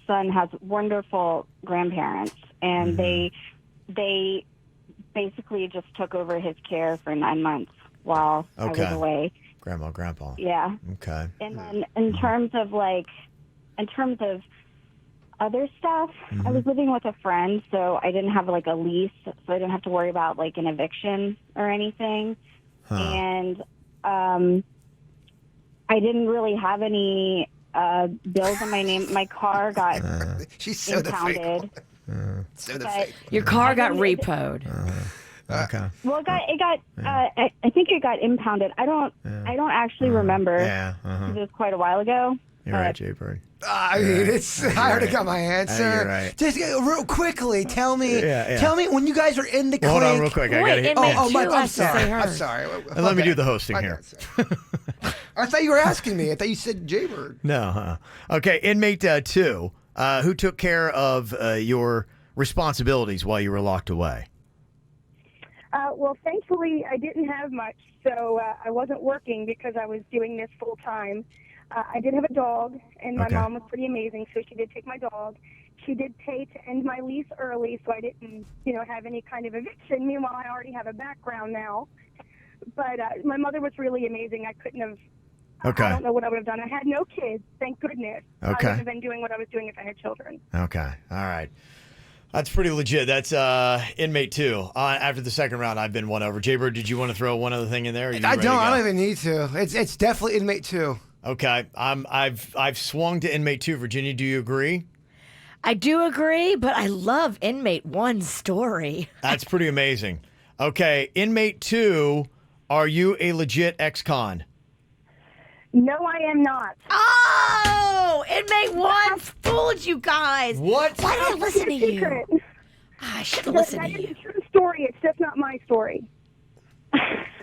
son has wonderful grandparents, and they basically just took over his care for 9 months while I was away. Grandma, grandpa. Yeah. Okay. And then in terms of other stuff, I was living with a friend, so I didn't have like a lease, so I didn't have to worry about like an eviction or anything. And I didn't really have any bills in my name. My car got impounded. Your car got repoed. Okay. Well, it got. I think it got impounded. I don't actually remember. Yeah. It was quite a while ago. You're right, Jay-Bird. I mean, I already got my answer. You're right. Just real quickly, tell me when you guys are in the Hold clink. on real quick. I'm sorry. Let me do the hosting here. I thought you were asking me. I thought you said Jaybird. No. Okay, inmate 2, who took care of your responsibilities while you were locked away? Well, thankfully, I didn't have much, so I wasn't working because I was doing this full time. I did have a dog, and my mom was pretty amazing, so she did take my dog. She did pay to end my lease early, so I didn't, have any kind of eviction. Meanwhile, I already have a background now. But my mother was really amazing. I couldn't have. I don't know what I would have done. I had no kids, thank goodness. I wouldn't have been doing what I was doing if I had children. Okay. All right. That's pretty legit. That's inmate 2. After the second round, I've been won over. Jaybird, did you want to throw one other thing in there? I don't even need to. It's definitely inmate 2. Okay. I've swung to inmate 2. Virginia, do you agree? I do agree, but I love inmate 1's story. That's pretty amazing. Okay, inmate 2, are you a legit ex-con? No, I am not. Oh, inmate 1 fooled you guys. What? Why did I listen to you? I should have listened to you. That is a true story. It's just not my story.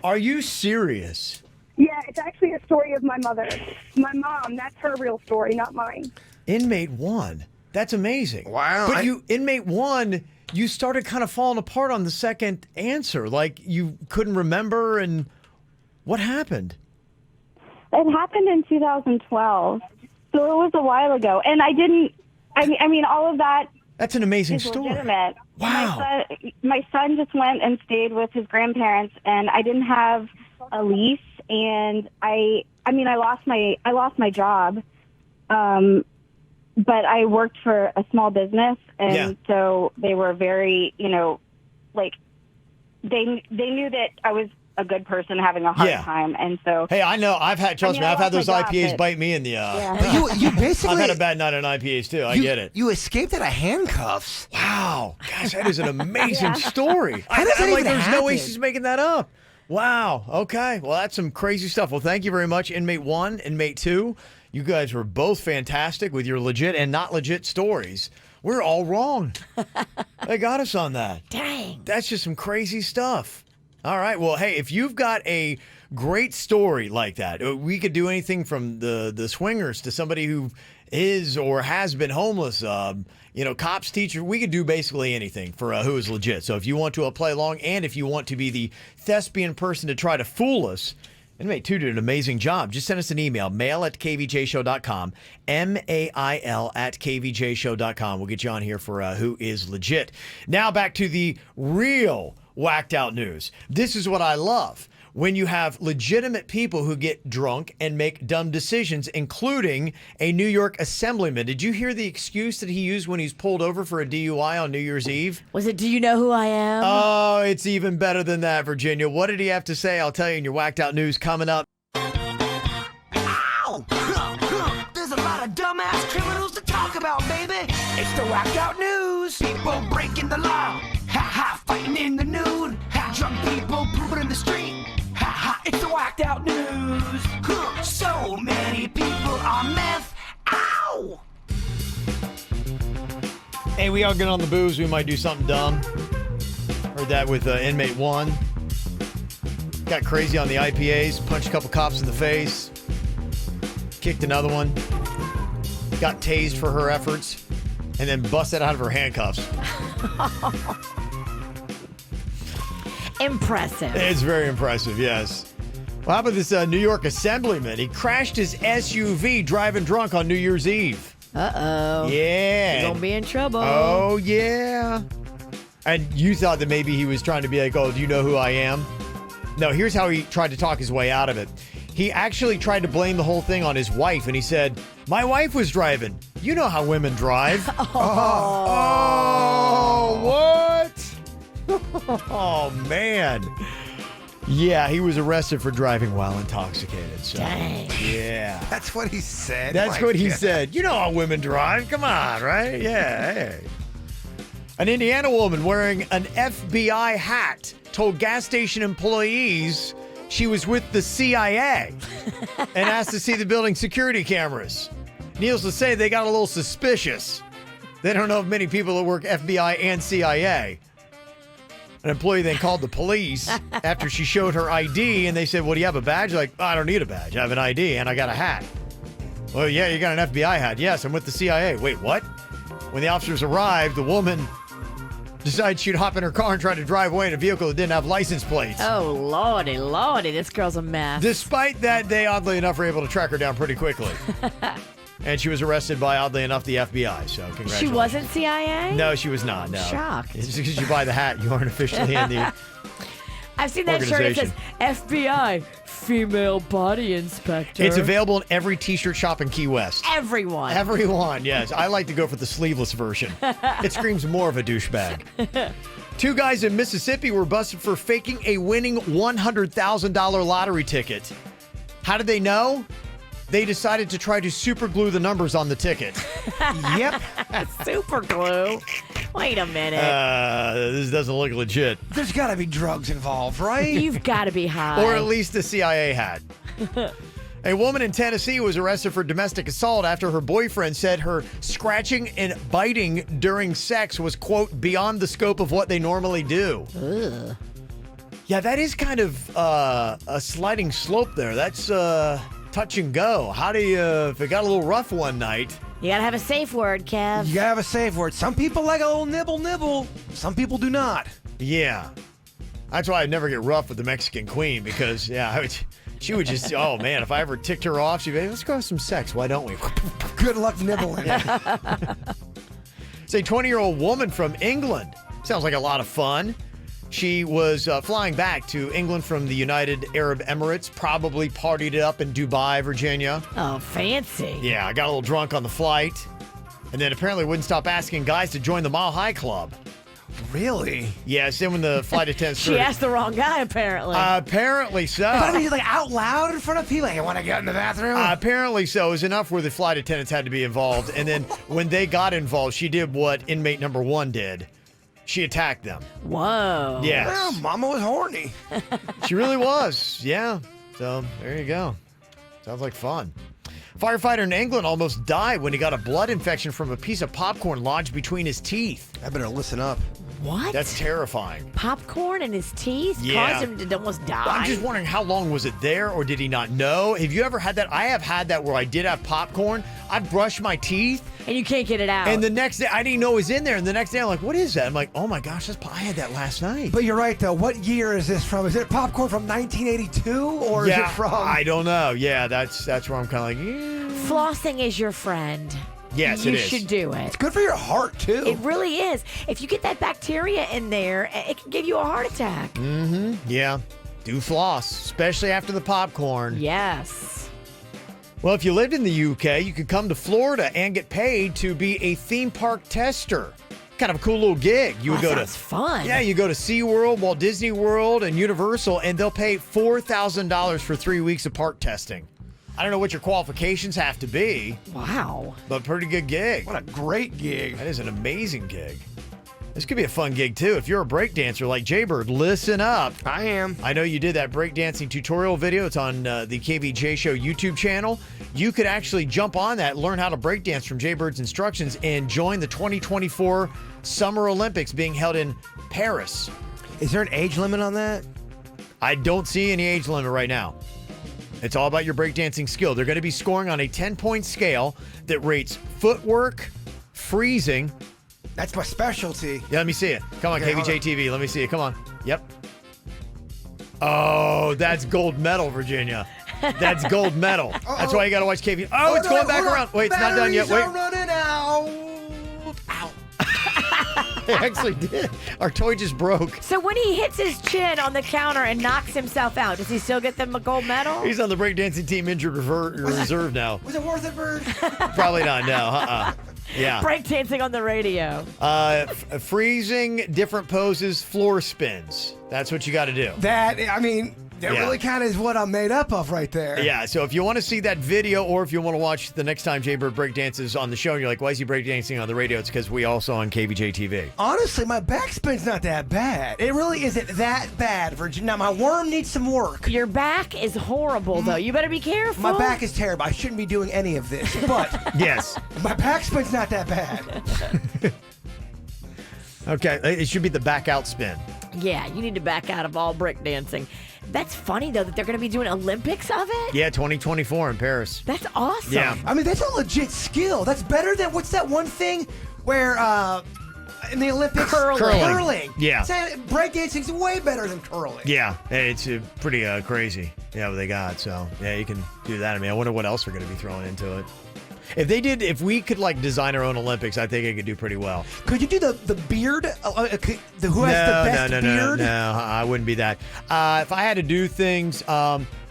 Are you serious? Yeah, it's actually a story of my mother. My mom, that's her real story, not mine. Inmate 1. That's amazing. Wow. But inmate 1, you started kind of falling apart on the second answer. Like you couldn't remember, and what happened? It happened in 2012, so it was a while ago. And I didn't, I mean, all of that That's an amazing is story. legitimate. Wow. My son just went and stayed with his grandparents, and I didn't have a lease, and I lost my job. But I worked for a small business, and so they were very, like they knew that I was a good person having a hard time, and so. Hey, I know. I've had those IPAs bite me in the. But you basically. I've had a bad night on IPAs too. I get it. You escaped out of handcuffs. Wow, gosh, that is an amazing story. How does that even there's no way happen? she's making that up. Wow. Okay. Well, that's some crazy stuff. Well, thank you very much, inmate 1, inmate 2. You guys were both fantastic with your legit and not legit stories. We're all wrong. They got us on that. Dang. That's just some crazy stuff. All right. Well, hey, if you've got a great story like that, we could do anything from the swingers to somebody who is or has been homeless, cops, teacher. We could do basically anything for who is legit. So if you want to play along, and if you want to be the thespian person to try to fool us, Inmate 2 did an amazing job. Just send us an email, mail@kvjshow.com, mail@kvjshow.com. We'll get you on here for Who is Legit. Now back to the real whacked out news. This is what I love. When you have legitimate people who get drunk and make dumb decisions, including a New York assemblyman. Did you hear the excuse that he used when he's pulled over for a DUI on New Year's Eve? Was it, do you know who I am? Oh, it's even better than that, Virginia. What did he have to say? I'll tell you in your whacked out news coming up. Ow! There's a lot of dumbass criminals to talk about, baby. It's the whacked out news. People breaking the law. Ha ha, fighting in the nude. Ha, drunk people pooping in the street. Ha ha, it's the whacked out news. So many people on meth. Ow! Hey, we all get on the booze. We might do something dumb. Heard that with inmate 1. Got crazy on the IPAs. Punched a couple cops in the face. Kicked another one. Got tased for her efforts. And then busted out of her handcuffs. Impressive. It's very impressive, yes. Well, how about this New York assemblyman? He crashed his SUV driving drunk on New Year's Eve. Uh-oh. Yeah. He's gonna be in trouble. Oh, yeah. And you thought that maybe he was trying to be like, oh, do you know who I am? No, here's how he tried to talk his way out of it. He actually tried to blame the whole thing on his wife, and he said, my wife was driving. You know how women drive. Oh, what? Oh, man. Yeah, he was arrested for driving while intoxicated. So, dang. Yeah. That's what he said. That's what he said. You know how women drive. Come on, right? Yeah, hey. An Indiana woman wearing an FBI hat told gas station employees she was with the CIA and asked to see the building security cameras. Needless to say, they got a little suspicious. They don't know of many people that work FBI and CIA. An employee then called the police after she showed her ID, and they said, well, do you have a badge? Like, oh, I don't need a badge. I have an ID, and I got a hat. Well, yeah, you got an FBI hat. Yes, I'm with the CIA. Wait, what? When the officers arrived, the woman decided she'd hop in her car and try to drive away in a vehicle that didn't have license plates. Oh, lordy, this girl's a mess. Despite that, they, oddly enough, were able to track her down pretty quickly. And she was arrested by, oddly enough, the FBI. So congratulations. She wasn't CIA? No, she was not, no. Shocked. It's just because you buy the hat, you aren't officially in the I've seen that shirt. It says FBI, female body inspector. It's available in every t-shirt shop in Key West. Everyone. Everyone, yes. I like to go for the sleeveless version. It screams more of a douchebag. 2 guys in Mississippi were busted for faking a winning $100,000 lottery ticket. How did they know? They decided to try to super glue the numbers on the ticket. Yep. Super glue. Wait a minute. This doesn't look legit. There's got to be drugs involved, right? You've got to be high. Or at least the CIA had. A woman in Tennessee was arrested for domestic assault after her boyfriend said her scratching and biting during sex was, quote, beyond the scope of what they normally do. Ugh. Yeah, that is kind of a sliding slope there. That's touch and go. How do you, if it got a little rough one night? You gotta have a safe word, Kev. You gotta have a safe word. Some people like a little nibble. Some people do not. Yeah. That's why I'd never get rough with the Mexican queen because, yeah, she would just, oh man, if I ever ticked her off, she'd be like, let's go have some sex. Why don't we? Good luck nibbling. It's a 20-year-old woman from England. Sounds like a lot of fun. She was flying back to England from the United Arab Emirates, probably partied it up in Dubai, Virginia. Oh, fancy. Yeah, I got a little drunk on the flight, and then apparently wouldn't stop asking guys to join the Mile High Club. Really? Yes, then when the flight attendant She asked the wrong guy, apparently. Apparently so. But I mean, like out loud in front of people, like, you want to get in the bathroom? Apparently so. It was enough where the flight attendants had to be involved, and then when they got involved, she did what inmate number 1 did. She attacked them. Whoa. Yes. Well, Mama was horny. She really was. Yeah. So there you go. Sounds like fun. Firefighter in England almost died when he got a blood infection from a piece of popcorn lodged between his teeth. I better listen up. What? That's terrifying. Popcorn in his teeth Yeah. caused him to almost die? I'm just wondering, how long was it there, or did he not know? Have you ever had that? I have had that where I did have popcorn. I brushed my teeth. And you can't get it out. And the next day, I didn't know it was in there. And the next day, I'm like, what is that? I'm like, oh my gosh, I had that last night. But you're right, though. What year is this from? Is it popcorn from 1982, or is it from? I don't know. Yeah, that's where I'm kind of like, Flossing is your friend. Yes, you it is. should do it. It's good for your heart, too. It really is. If you get that bacteria in there, it can give you a heart attack. Mm-hmm. Yeah. Do floss, especially after the popcorn. Yes. Well, if you lived in the UK, you could come to Florida and get paid to be a theme park tester. Kind of a cool little gig. You would go sounds fun. Yeah, you go to SeaWorld, Walt Disney World, and Universal, and they'll pay $4,000 for 3 weeks of park testing. I don't know what your qualifications have to be. Wow. But pretty good gig. What a great gig. That is an amazing gig. This could be a fun gig, too. If you're a breakdancer like Jaybird, listen up. I am. I know you did that breakdancing tutorial video. It's on the KVJ Show YouTube channel. You could actually jump on that, learn how to breakdance from Jaybird's instructions, and join the 2024 Summer Olympics being held in Paris. Is there an age limit on that? I don't see any age limit right now. It's all about your breakdancing skill. They're going to be scoring on a 10-point scale that rates footwork, freezing. That's my specialty. Yeah, let me see it. Come on, Okay, KVJ TV. Let me see it. Come on. Yep. Oh, that's gold medal, Virginia. That's gold medal. That's why you got to watch KV. Oh, it's going back around. Wait, it's not done yet. Wait. Batteries are running out. Ow. It actually did. Our toy just broke. So when he hits his chin on the counter and knocks himself out, does he still get the gold medel? He's on the breakdancing team injured reserve now. Was it worth it, Bird? Probably not. No. Yeah. Breakdancing on the radio. Freezing, different poses, floor spins. That's what you got to do. That really kind of is what I'm made up of right there. Yeah, so if you want to see that video, or if you want to watch the next time Jaybird breakdances on the show, and you're like, why is he breakdancing on the radio? It's because we also on KVJ TV. Honestly, my backspin's not that bad. It really isn't that bad, Virginia. Now, my worm needs some work. Your back is horrible, though. You better be careful. My back is terrible. I shouldn't be doing any of this, but yes, my backspin's not that bad. Okay, it should be the back out spin. Yeah, you need to back out of all breakdancing. That's funny, though, that they're going to be doing Olympics of it? Yeah, 2024 in Paris. That's awesome. Yeah. I mean, that's a legit skill. That's better than, what's that one thing where in the Olympics? Curling. Yeah. Breakdancing's way better than curling. Yeah, it's pretty crazy. Yeah, what they got. So, yeah, you can do that. I mean, I wonder what else we're going to be throwing into it. If we could like design our own Olympics, I think it could do pretty well. Could you do the beard? Who has the best beard? No, I wouldn't be that. If I had to do things,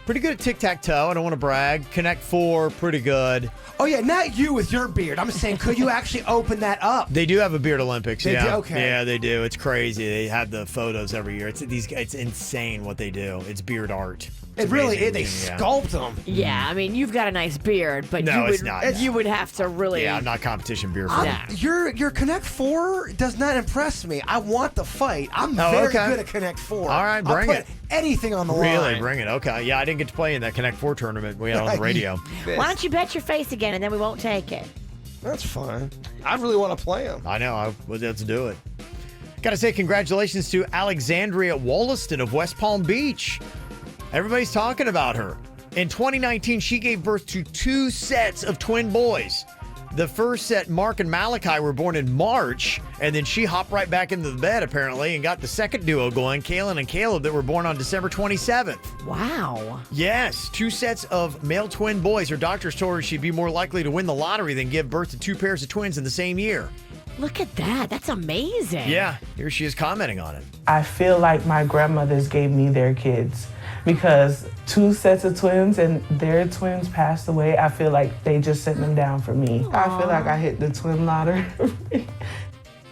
Pretty good at tic-tac-toe. I don't want to brag. Connect Four, pretty good. Oh, yeah, not you with your beard. I'm saying, could you actually open that up? They do have a beard Olympics, They yeah. do? Okay. Yeah, they do. It's crazy. They have the photos every year. It's insane what they do. It's beard art. It really is. They Yeah. sculpt them. Yeah, I mean, you've got a nice beard, but No, you it's would not. you would have to really. Yeah, I'm not competition beer for Nah. Your Connect 4 does not impress me. I want the fight. I'm very okay. good at Connect 4. All right, bring I'll it. put anything on the Really, line. bring it. Okay. Yeah, I didn't get to play in that Connect 4 tournament we had on the radio. Why don't you bet your face again, and then we won't take it? That's fine. I really want to play them. I know. Let's do it. Got to say congratulations to Alexandria Wollaston of West Palm Beach. Everybody's talking about her. In 2019, she gave birth to 2 sets of twin boys. The first set, Mark and Malachi, were born in March, and then she hopped right back into the bed, apparently, and got the second duo going, Kaylin and Caleb, that were born on December 27th. Wow. Yes, 2 sets of male twin boys. Her doctors told her she'd be more likely to win the lottery than give birth to 2 pairs of twins in the same year. Look at that. That's amazing. Yeah, here she is commenting on it. I feel like my grandmothers gave me their kids because 2 sets of twins and their twins passed away. I feel like they just sent them down for me. I feel like I hit the twin lottery.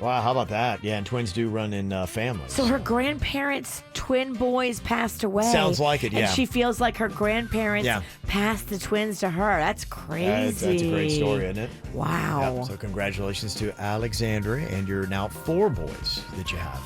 Wow, how about that? Yeah, and twins do run in families. So her grandparents' twin boys passed away. Sounds like it, yeah. And she feels like her grandparents Yeah. passed the twins to her. That's crazy. That's a great story, isn't it? Wow. Yep, so congratulations to Alexandria and your now 4 boys that you have.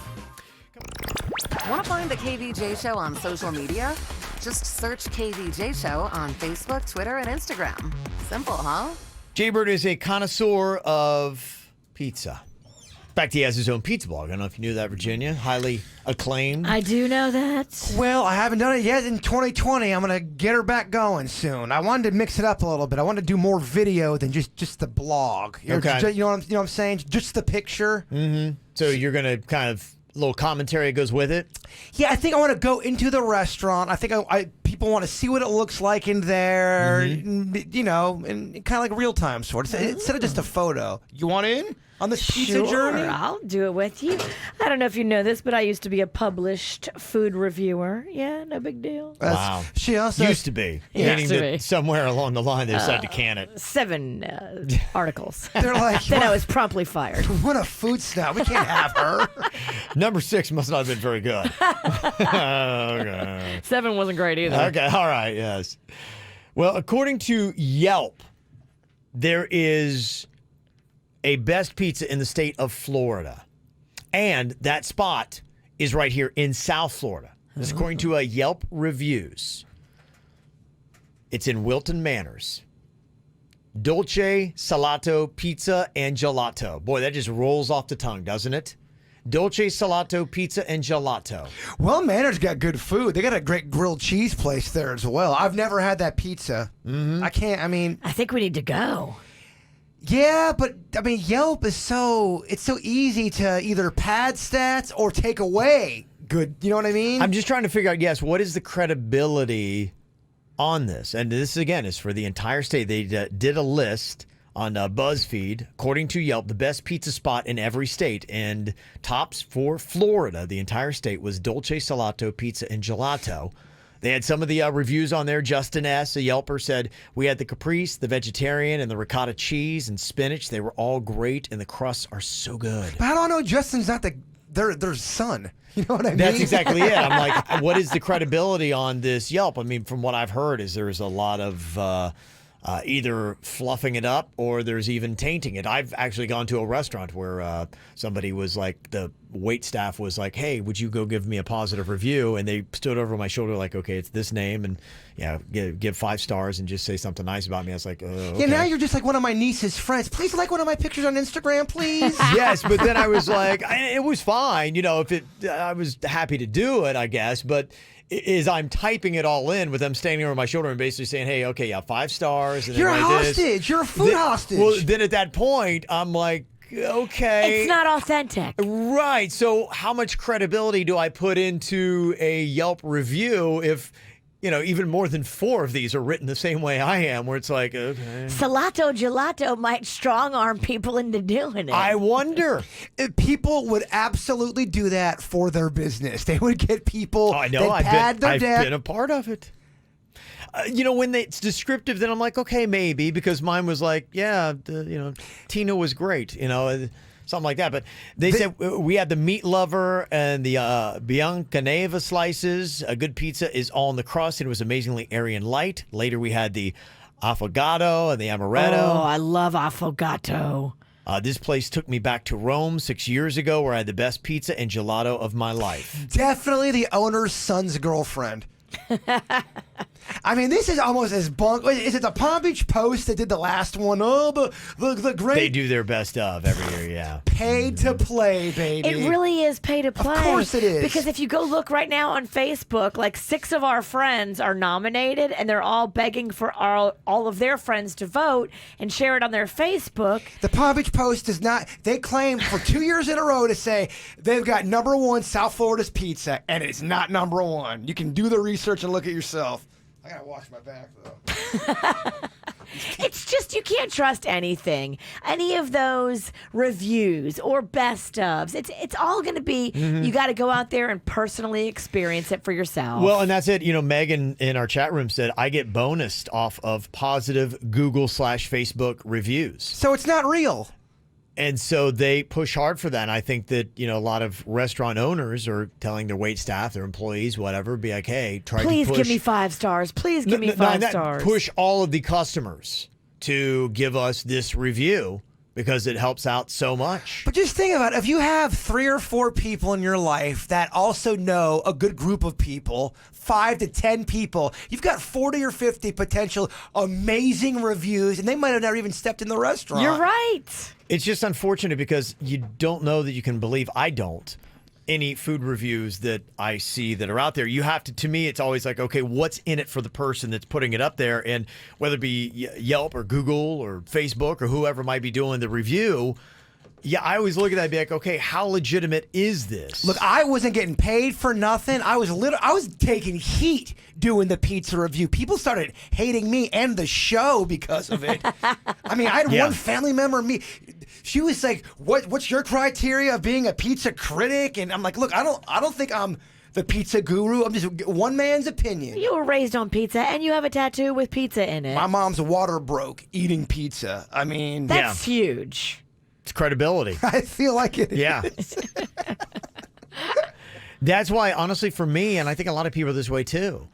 Want to find the KVJ Show on social media? Just search KVJ Show on Facebook, Twitter, and Instagram. Simple, huh? Jaybird is a connoisseur of pizza. In fact, he has his own pizza blog. I don't know if you knew that, Virginia. Highly acclaimed. I do know that. Well, I haven't done it yet in 2020. I'm going to get her back going soon. I wanted to mix it up a little bit. I wanted to do more video than just the blog. Okay. You know what I'm saying? Just the picture. Mm-hmm. So you're going to kind of, little commentary goes with it? Yeah, I think I want to go into the restaurant. I think people want to see what it looks like in there, you know, and kind of like real time sort of. Instead of just a photo. You want in on this pizza journey? I'll do it with you. I don't know if you know this, but I used to be a published food reviewer. Yeah, no big deal. Wow. She also used to be. Used Meaning to that be. somewhere along the line they decided to can it. 7 articles. They're like, Then I was promptly fired. What a food snob. We can't have her. Number 6 must not have been very good. Okay. 7 wasn't great either. Okay, all right, yes. Well, according to Yelp, there is a best pizza in the state of Florida. And that spot is right here in South Florida. This is according to Yelp reviews. It's in Wilton Manors. Dolce Salato Pizza and Gelato. Boy, that just rolls off the tongue, doesn't it? Dolce Salato Pizza and Gelato. Well, Manor's got good food. They got a great grilled cheese place there as well. I've never had that pizza. I think we need to go. Yeah, but I mean, Yelp is it's so easy to either pad stats or take away good. You know what I mean? I'm just trying to figure out, yes, what is the credibility on this? And this, again, is for the entire state. They did a list on BuzzFeed, according to Yelp, the best pizza spot in every state. And tops for Florida, the entire state, was Dolce Salato Pizza and Gelato. They had some of the reviews on there. Justin S., a Yelper, said, we had the caprese, the vegetarian, and the ricotta cheese and spinach. They were all great, and the crusts are so good. But I don't know. Justin's not their son. You know what I mean? That's exactly it. I'm like, what is the credibility on this Yelp? I mean, from what I've heard is there's a lot of either fluffing it up or there's even tainting it. I've actually gone to a restaurant where somebody was like, the wait staff was like, hey, would you go give me a positive review? And they stood over my shoulder like, okay, it's this name, and give 5 stars and just say something nice about me. I was like, okay. Yeah, now you're just like one of my niece's friends. Please like one of my pictures on Instagram, please. Yes, but then I was like, it was fine. You know, I was happy to do it, I guess, but is I'm typing it all in with them standing over my shoulder and basically saying, hey, okay, yeah, 5 stars. And You're a like hostage. This. You're a food hostage. Well, then at that point, I'm like, okay. It's not authentic. Right. So how much credibility do I put into a Yelp review if, even more than 4 of these are written the same way I am, where it's like, okay. Salato Gelato might strong arm people into doing it. I wonder. People would absolutely do that for their business. They would get people I know. that pad their I've deck. been a part of it. When it's descriptive, then I'm like, okay, maybe, because mine was like, yeah, Tina was great, something like that. But they said we had the meat lover and the Biancaneva slices. A good pizza is all in the crust, and it was amazingly airy and light. Later, we had the affogato and the amaretto. Oh, I love affogato. This place took me back to Rome 6 years ago, where I had the best pizza and gelato of my life. Definitely the owner's son's girlfriend. I mean, this is almost as bunk. Is it the Palm Beach Post that did the last one? Oh, the great. They do their best of every year, yeah. Pay to play, baby. It really is pay to play. Of course it is. Because if you go look right now on Facebook, like 6 of our friends are nominated, and they're all begging for all of their friends to vote and share it on their Facebook. The Palm Beach Post does not. They claim for 2 years in a row to say they've got #1 South Florida's pizza, and it's not #1. You can do the research and look at yourself. I gotta wash my back though. It's just, you can't trust anything. Any of those reviews or best ofs. It's all going to be, you got to go out there and personally experience it for yourself. Well, and that's it. Megan in our chat room said, I get bonused off of positive Google/Facebook reviews. So it's not real. And so they push hard for that. And I think that, a lot of restaurant owners are telling their wait staff, their employees, whatever, be like, hey, Please give me 5 stars. Please give me 5 stars. Push all of the customers to give us this review because it helps out so much. But just think about it. If you have 3 or 4 people in your life that also know a good group of people, 5 to 10 people, you've got 40 or 50 potential amazing reviews, and they might have never even stepped in the restaurant. You're right. It's just unfortunate because you don't know that you can believe, I don't, any food reviews that I see that are out there. You have to me, it's always like, okay, what's in it for the person that's putting it up there? And whether it be Yelp or Google or Facebook or whoever might be doing the review, I always look at that and be like, okay, how legitimate is this? Look, I wasn't getting paid for nothing. I was taking heat doing the pizza review. People started hating me and the show because of it. I mean, I had one family member, she was like, what's your criteria of being a pizza critic? And I'm like, look, I don't think I'm the pizza guru. I'm just one man's opinion. You were raised on pizza, and you have a tattoo with pizza in it. My mom's water broke eating pizza. I mean, that's huge. It's credibility. I feel like it is. Yeah. That's why, honestly, for me, and I think a lot of people are this way too,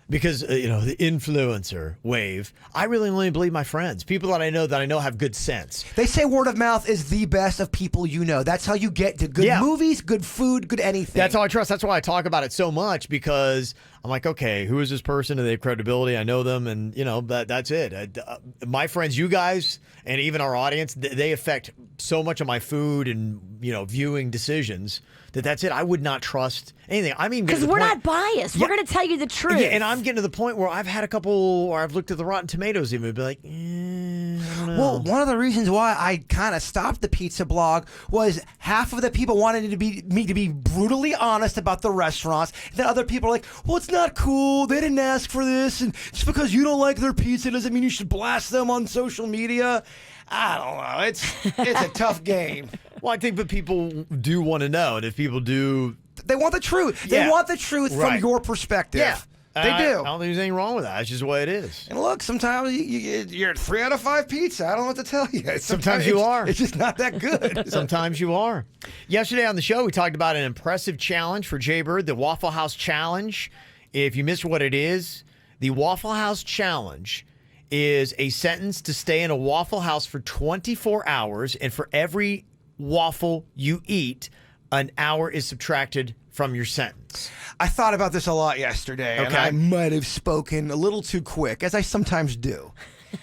because, the influencer wave, I really only believe my friends, people that I know have good sense. They say word of mouth is the best of people you know. That's how you get to good movies, good food, good anything. That's all I trust. That's why I talk about it so much, because I'm like, okay, who is this person? Do they have credibility? I know them, and, that's it. My friends, you guys, and even our audience, they affect so much of my food and, viewing decisions. That's it. I would not trust anything. I mean, because we're not biased. We're going to tell you the truth. Yeah, and I'm getting to the point where I've had a couple, or I've looked at the Rotten Tomatoes even and be like, I don't know. Well, one of the reasons why I kind of stopped the pizza blog was half of the people wanted me to be brutally honest about the restaurants. And then other people are like, well, it's not cool. They didn't ask for this. And just because you don't like their pizza doesn't mean you should blast them on social media. I don't know. It's a tough game. Well, I think that people do want to know, and if people do, they want the truth. They want the truth from your perspective. Yeah, they do. I don't think there's anything wrong with that. It's just the way it is. And look, sometimes you're at 3 out of 5 pizza. I don't know what to tell you. Sometimes you are. It's just not that good. Sometimes you are. Yesterday on the show, we talked about an impressive challenge for Jay Bird, the Waffle House Challenge. If you missed what it is, the Waffle House Challenge is a sentence to stay in a Waffle House for 24 hours, and for every waffle you eat, an hour is subtracted from your sentence. I thought about this a lot yesterday, and I might have spoken a little too quick, as I sometimes do.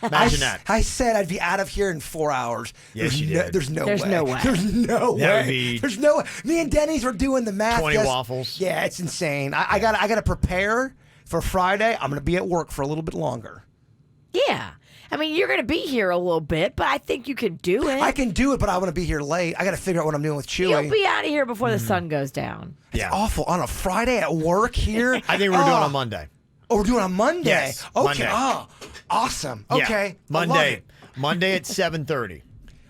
Imagine that. I said I'd be out of here in 4 hours. Yes, you did. There's no way. There's no way. There's no That way. There's no way. Me and Denny's were doing the math. 20 waffles. Yeah, it's insane. I gotta prepare for Friday. I'm gonna be at work for a little bit longer. Yeah. I mean, you're going to be here a little bit, but I think you can do it. I can do it, but I want to be here late. I got to figure out what I'm doing with Chewy. You'll be out of here before the sun goes down. It's awful. On a Friday at work here? I think we're doing it on Monday. Oh, we're doing it on Monday? Yes, okay. Monday. Oh, awesome. Yeah. Okay. Monday at 7:30.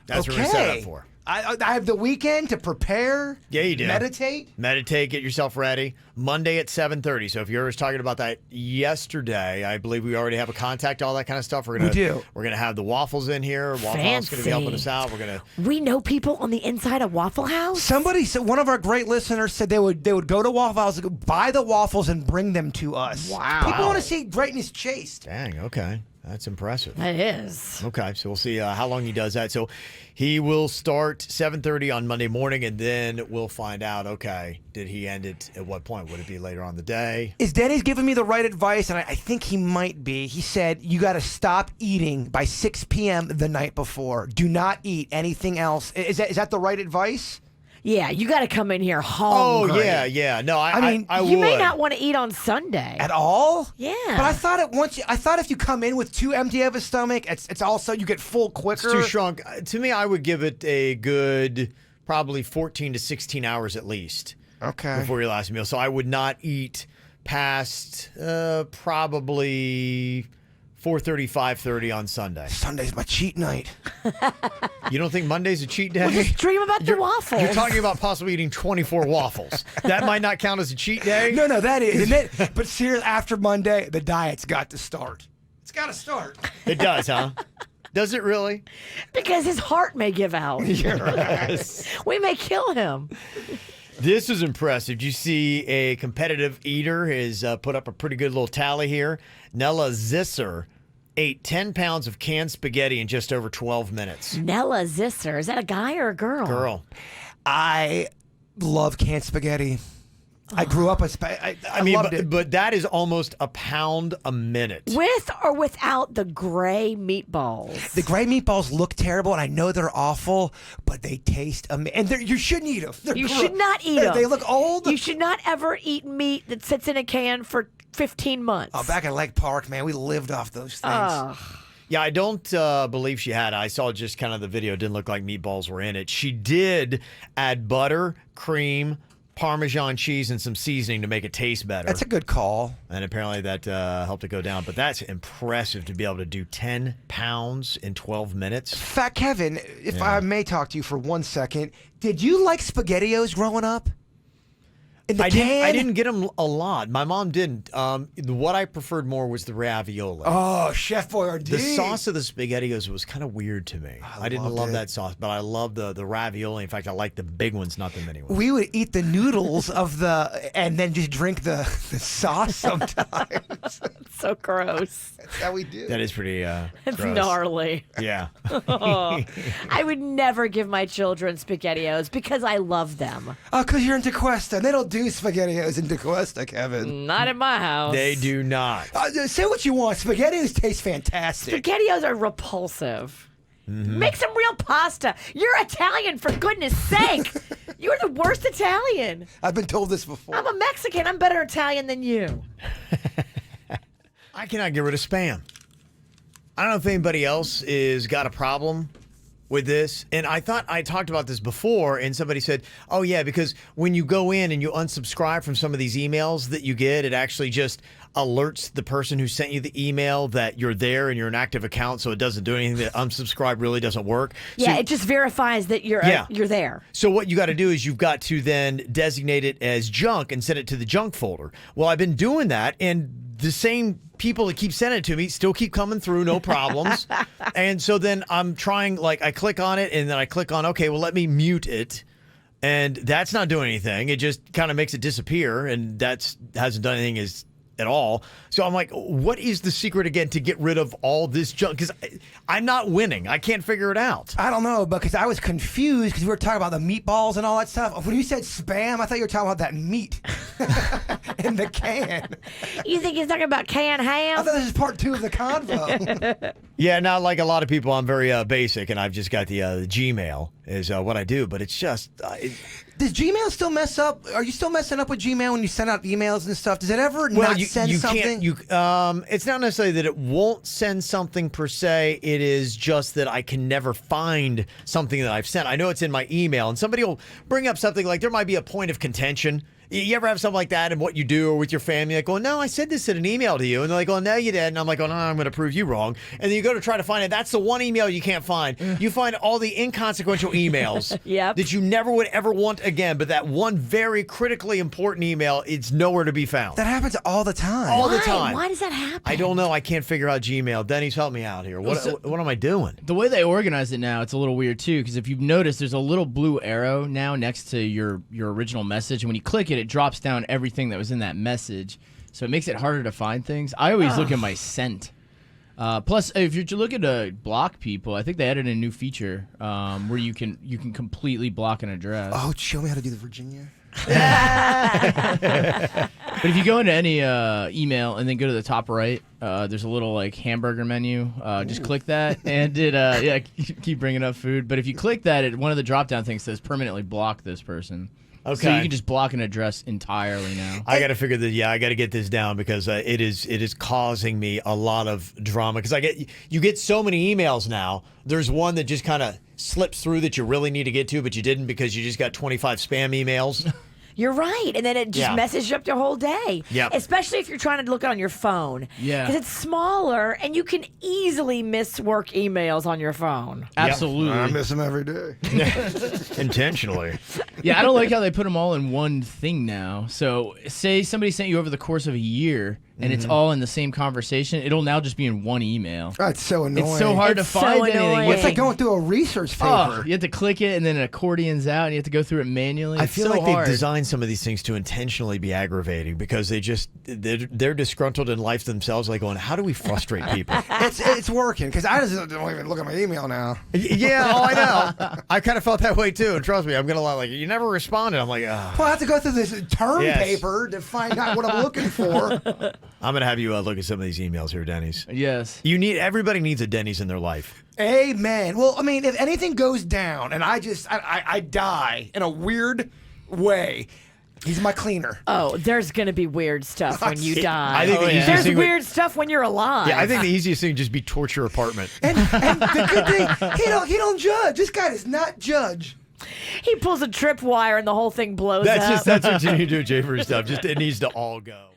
That's what we're set up for. I have the weekend to prepare. Yeah, you do. Meditate, get yourself ready. Monday at 7:30. So if you were talking about that yesterday, I believe we already have a contact, all that kind of stuff. We do. We're gonna have the Waffles in here. Waffle House is gonna be helping us out. We know people on the inside of Waffle House. Somebody said, one of our great listeners said they would go to Waffle House, buy the waffles, and bring them to us. Wow. People want to see greatness chased. Dang. Okay. That's impressive. That is. Okay, so we'll see how long he does that. So he will start 7:30 on Monday morning, and then we'll find out, okay, did he end it at what point? Would it be later on in the day? Is Denny's giving me the right advice? And I think he might be. He said, you got to stop eating by 6 p.m. the night before. Do not eat anything else. Is that the right advice? Yeah, you got to come in here hungry. Oh, yeah. No, I mean, I you would. may not want to eat on Sunday. At all? Yeah. But I thought if you come in with too empty of a stomach, it's also you get full quicker. It's too shrunk. To me, I would give it a good probably 14 to 16 hours at least. Okay. Before your last meal. So I would not eat past probably 4:30, 5:30 on Sunday. Sunday's my cheat night. You don't think Monday's a cheat day? Well, just dream about the waffles. You're talking about possibly eating 24 waffles. That might not count as a cheat day. No, that is. But seriously, after Monday, the diet's got to start. It's got to start. It does, huh? Does it really? Because his heart may give out. Yes. We may kill him. This is impressive. You see a competitive eater has put up a pretty good little tally here. Nella Zisser ate 10 pounds of canned spaghetti in just over 12 minutes. Nella Zisser. Is that a guy or a girl? Girl. I love canned spaghetti. I grew up I loved it. But that is almost a pound a minute. With or without the gray meatballs? The gray meatballs look terrible, and I know they're awful, but they taste amazing. And you shouldn't eat them. You should not eat them. They look old. You should not ever eat meat that sits in a can for 15 months. Oh, back at Lake Park, man, we lived off those things. Yeah, I don't believe she had. I saw just kind of the video. It didn't look like meatballs were in it. She did add butter, cream, Parmesan cheese, and some seasoning to make it taste better. That's a good call. And apparently that helped it go down. But that's impressive to be able to do 10 pounds in 12 minutes. Fat Kevin, if I may talk to you for 1 second, did you like SpaghettiOs growing up? I didn't get them a lot. My mom didn't. What I preferred more was the ravioli. Oh, Chef Boyardee. The sauce of the SpaghettiOs was kind of weird to me. I didn't love that sauce, but I love the ravioli. In fact, I like the big ones, not the mini ones. We would eat the noodles and then just drink the sauce sometimes. So gross. That's how we do. That is pretty It's gross. gnarly. Yeah. I would never give my children SpaghettiOs because I love them. Oh, because you're in DeQuesta. They don't do SpaghettiOs in DeQuesta, Kevin. Not in my house. They do not. Say what you want. SpaghettiOs taste fantastic. SpaghettiOs are repulsive. Make some real pasta. You're Italian, for goodness sake. You're the worst Italian. I've been told this before. I'm a Mexican. I'm better Italian than you. I cannot get rid of Spam. I don't know if anybody else is got a problem with this. And I thought I talked about this before, and somebody said, oh, yeah, because when you go in and you unsubscribe from some of these emails that you get, it actually just alerts the person who sent you the email that you're there and you're an active account, so it doesn't do anything. That unsubscribe really doesn't work. Yeah, so, it just verifies that you're there. So what you got to do is you've got to then designate it as junk and send it to the junk folder. Well, I've been doing that, and the same people that keep sending it to me still keep coming through, no problems. And so then I'm trying, like, I click on it, and then I click on, okay, well, let me mute it. And that's not doing anything. It just kind of makes it disappear, and that's hasn't done anything at all. So I'm like, what is the secret again to get rid of all this junk? Because I'm not winning. I can't figure it out. I don't know, because I was confused because we were talking about the meatballs and all that stuff. When you said Spam, I thought you were talking about that meat in the can. You think he's talking about canned ham? I thought this is part 2 of the convo. Yeah, not like a lot of people. I'm very basic, and I've just got the Gmail is what I do. But it's just... Does Gmail still mess up? Are you still messing up with Gmail when you send out emails and stuff? Does it ever not send something? It's not necessarily that it won't send something per se. It is just that I can never find something that I've sent. I know it's in my email, and somebody will bring up something like there might be a point of contention You ever have something like that and what you do or with your family? Like, no, I said this in an email to you. And they're like, no, you didn't. And I'm like, no, I'm going to prove you wrong. And then you go to try to find it. That's the one email you can't find. You find all the inconsequential emails that you never would ever want again. But that one very critically important email, it's nowhere to be found. That happens all the time. All the time. Why does that happen? I don't know. I can't figure out Gmail. Denny's, help me out here. What am I doing? The way they organize it now, it's a little weird too, because if you've noticed, there's a little blue arrow now next to your original message, and when you click it, it drops down everything that was in that message, so it makes it harder to find things. I always look at my sent. Plus, if you're looking to block people, I think they added a new feature where you can completely block an address. Oh, show me how to do the Virginia. But if you go into any email and then go to the top right, there's a little like hamburger menu. Just click that, and it keep bringing up food. But if you click that, one of the drop down things says permanently block this person. Okay. So you can just block an address entirely now. I got to figure that. Yeah, I got to get this down because it is causing me a lot of drama. Because you get so many emails now. There's one that just kind of slips through that you really need to get to, but you didn't because you just got 25 spam emails. You're right. And then it just messes you up your whole day. Yeah. Especially if you're trying to look on your phone. Yeah. Because it's smaller and you can easily miss work emails on your phone. Absolutely. I miss them every day. Intentionally. Yeah, I don't like how they put them all in one thing now. So say somebody sent you over the course of a year and it's all in the same conversation, it'll now just be in one email. That's so annoying. It's so hard to find anything. It's like going through a research paper. You have to click it and then it accordions out and you have to go through it manually. I It's feel so like hard. they've designed some of these things to intentionally be aggravating because they're disgruntled in life themselves, like going, how do we frustrate people? It's working because I just don't even look at my email now. Yeah, I know. I kind of felt that way too, and trust me, I'm gonna like you never responded. I'm like, well, I have to go through this term paper to find out what I'm looking for. I'm gonna have you look at some of these emails here, Denny's. Yes. Everybody needs a Denny's in their life. Amen. Well, I mean, if anything goes down and I die in a weird way, he's my cleaner. Oh, there's going to be weird stuff when you die. I think there's weird stuff when you're alive. Yeah, I think the easiest thing would just be torch your apartment. And the good thing, he don't judge. This guy does not judge. He pulls a tripwire and the whole thing blows up. That's what you do, Jay, for stuff. Just it needs to all go.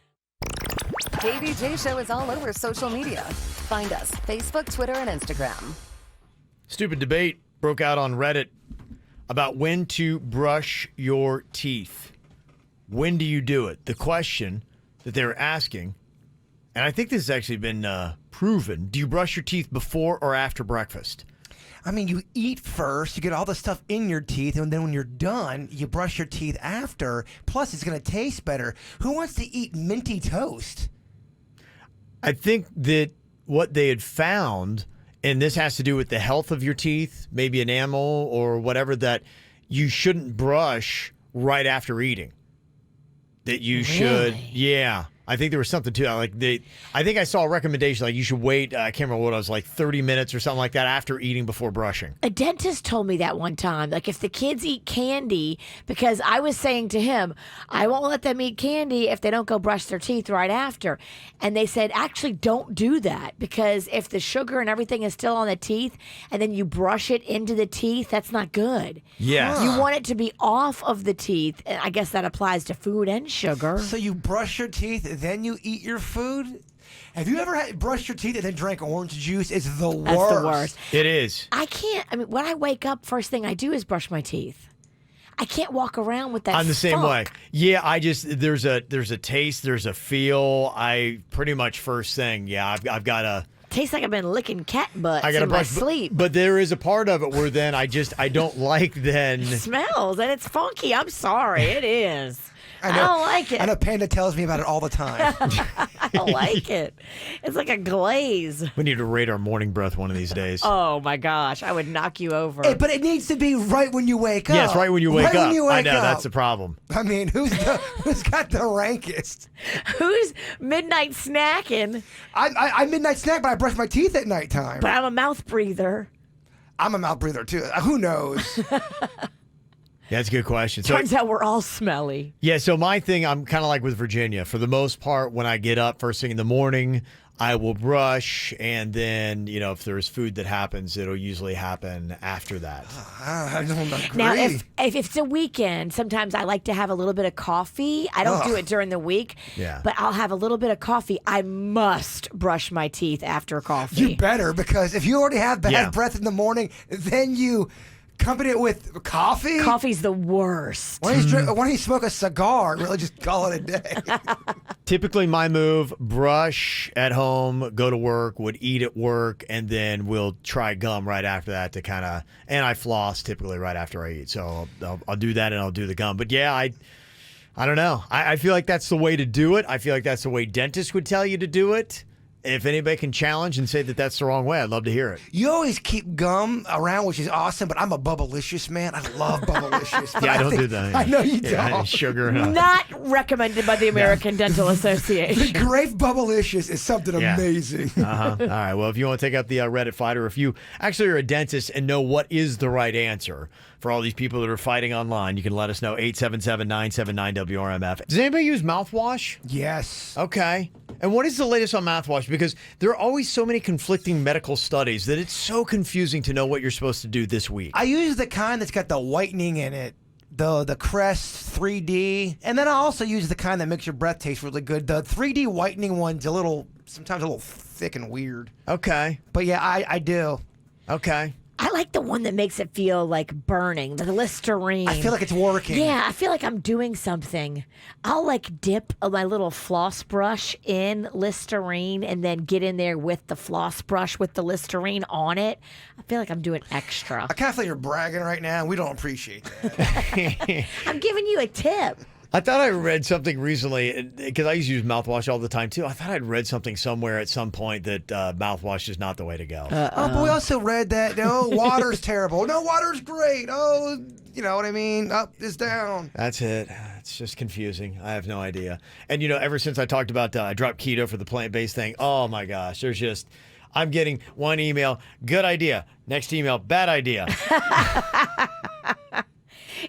KVJ Show is all over social media. Find us Facebook, Twitter, and Instagram. Stupid debate broke out on Reddit about when to brush your teeth. When do you do it? The question that they were asking, and I think this has actually been proven. Do you brush your teeth before or after breakfast? I mean, you eat first, you get all the stuff in your teeth, and then when you're done, you brush your teeth after. Plus, it's going to taste better. Who wants to eat minty toast? I think that what they had found, and this has to do with the health of your teeth, maybe enamel or whatever, that you shouldn't brush right after eating. That you should, yeah. I think there was something to it. I think I saw a recommendation like you should wait. I can't remember what it was, like 30 minutes or something like that after eating before brushing. A dentist told me that one time. Like if the kids eat candy, because I was saying to him, I won't let them eat candy if they don't go brush their teeth right after. And they said, actually, don't do that because if the sugar and everything is still on the teeth and then you brush it into the teeth, that's not good. Yes. You want it to be off of the teeth. And I guess that applies to food and sugar. So you brush your teeth, then you eat your food? Have you ever brushed your teeth and then drank orange juice? It's the worst. That's the worst. It is. I can't. I mean, when I wake up, first thing I do is brush my teeth. I can't walk around with that. I'm the same funk. way. Yeah, there's a taste, there's a feel. I pretty much first thing. Yeah, I've got to. Tastes like I've been licking cat butts I got to in my brush. sleep. But there is a part of it where then I don't like then. It smells and it's funky. I'm sorry, it is. I don't like it. I know Panda tells me about it all the time. I don't like it. It's like a glaze. We need to rate our morning breath one of these days. Oh my gosh, I would knock you over. But it needs to be right when you wake up. Yes, right when you wake up. I know up. that's the problem. I mean, who's got the rankest? Who's midnight snacking? I midnight snack, but I brush my teeth at nighttime. But I'm a mouth breather. I'm a mouth breather too. Who knows? Yeah, that's a good question. Turns out we're all smelly. Yeah, so my thing, I'm kind of like with Virginia. For the most part, when I get up first thing in the morning, I will brush, and then, if there's food that happens, it'll usually happen after that. I don't agree. Now, if it's a weekend, sometimes I like to have a little bit of coffee. I don't do it during the week, but I'll have a little bit of coffee. I must brush my teeth after coffee. You better, because if you already have bad breath in the morning, then you accompany it with coffee. Coffee's the worst. Why don't you smoke a cigar and really just call it a day? Typically, my move, brush at home, go to work, would eat at work, and then we'll try gum right after that to kind of, and I floss typically right after I eat. So I'll do that and I'll do the gum. But yeah, I don't know. I feel like that's the way to do it. I feel like that's the way dentists would tell you to do it. If anybody can challenge and say that that's the wrong way, I'd love to hear it. You always keep gum around, which is awesome, but I'm a Bubblicious man. I love Bubblicious. Yeah, I don't do that. I know you don't. Sugar. Not recommended by the American Dental Association. The grape Bubblicious is something amazing. All right. Well, if you want to take up the Reddit fight, or if you actually are a dentist and know what is the right answer for all these people that are fighting online, you can let us know. 877-979-WRMF. Does anybody use mouthwash? Yes. Okay. And what is the latest on mouthwash? Because there are always so many conflicting medical studies that it's so confusing to know what you're supposed to do this week. I use the kind that's got the whitening in it, the Crest 3D, and then I also use the kind that makes your breath taste really good. The 3D whitening one's sometimes a little thick and weird. Okay. But yeah, I do. Okay. I like the one that makes it feel like burning, the Listerine. I feel like it's working. Yeah, I feel like I'm doing something. I'll dip my little floss brush in Listerine and then get in there with the floss brush with the Listerine on it. I feel like I'm doing extra. I kind of feel you're bragging right now, and we don't appreciate that. I'm giving you a tip. I thought I read something recently, because I used to use mouthwash all the time, too. I thought I'd read something somewhere at some point that mouthwash is not the way to go. Oh, but we also read that, water's terrible. No, water's great. Oh, you know what I mean? Up is down. That's it. It's just confusing. I have no idea. And, ever since I talked about I dropped keto for the plant-based thing, oh, my gosh, I'm getting one email, good idea. Next email, bad idea.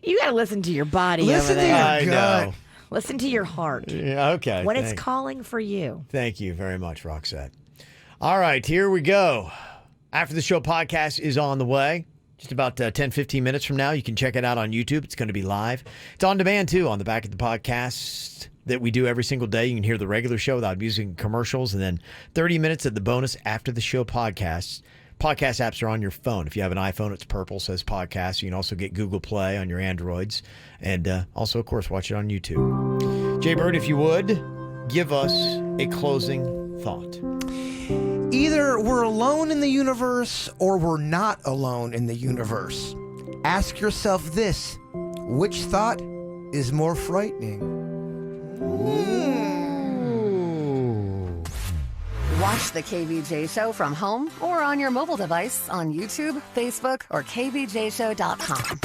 You got to listen to your body Listen over there. to your gut. Know. Listen to your heart. Yeah, okay. When it's calling for you. Thank you very much, Roxette. All right, here we go. After the Show podcast is on the way. Just about 10, 15 minutes from now. You can check it out on YouTube. It's going to be live. It's on demand, too, on the back of the podcast that we do every single day. You can hear the regular show without music and commercials, and then 30 minutes of the bonus After the Show podcasts. Podcast apps are on your phone. If you have an iPhone, it's purple, says podcast. You can also get Google Play on your Androids. And also, of course, watch it on YouTube. Jay Bird, if you would, give us a closing thought. Either we're alone in the universe or we're not alone in the universe. Ask yourself this: which thought is more frightening? Watch the KVJ Show from home or on your mobile device on YouTube, Facebook, or kvjshow.com.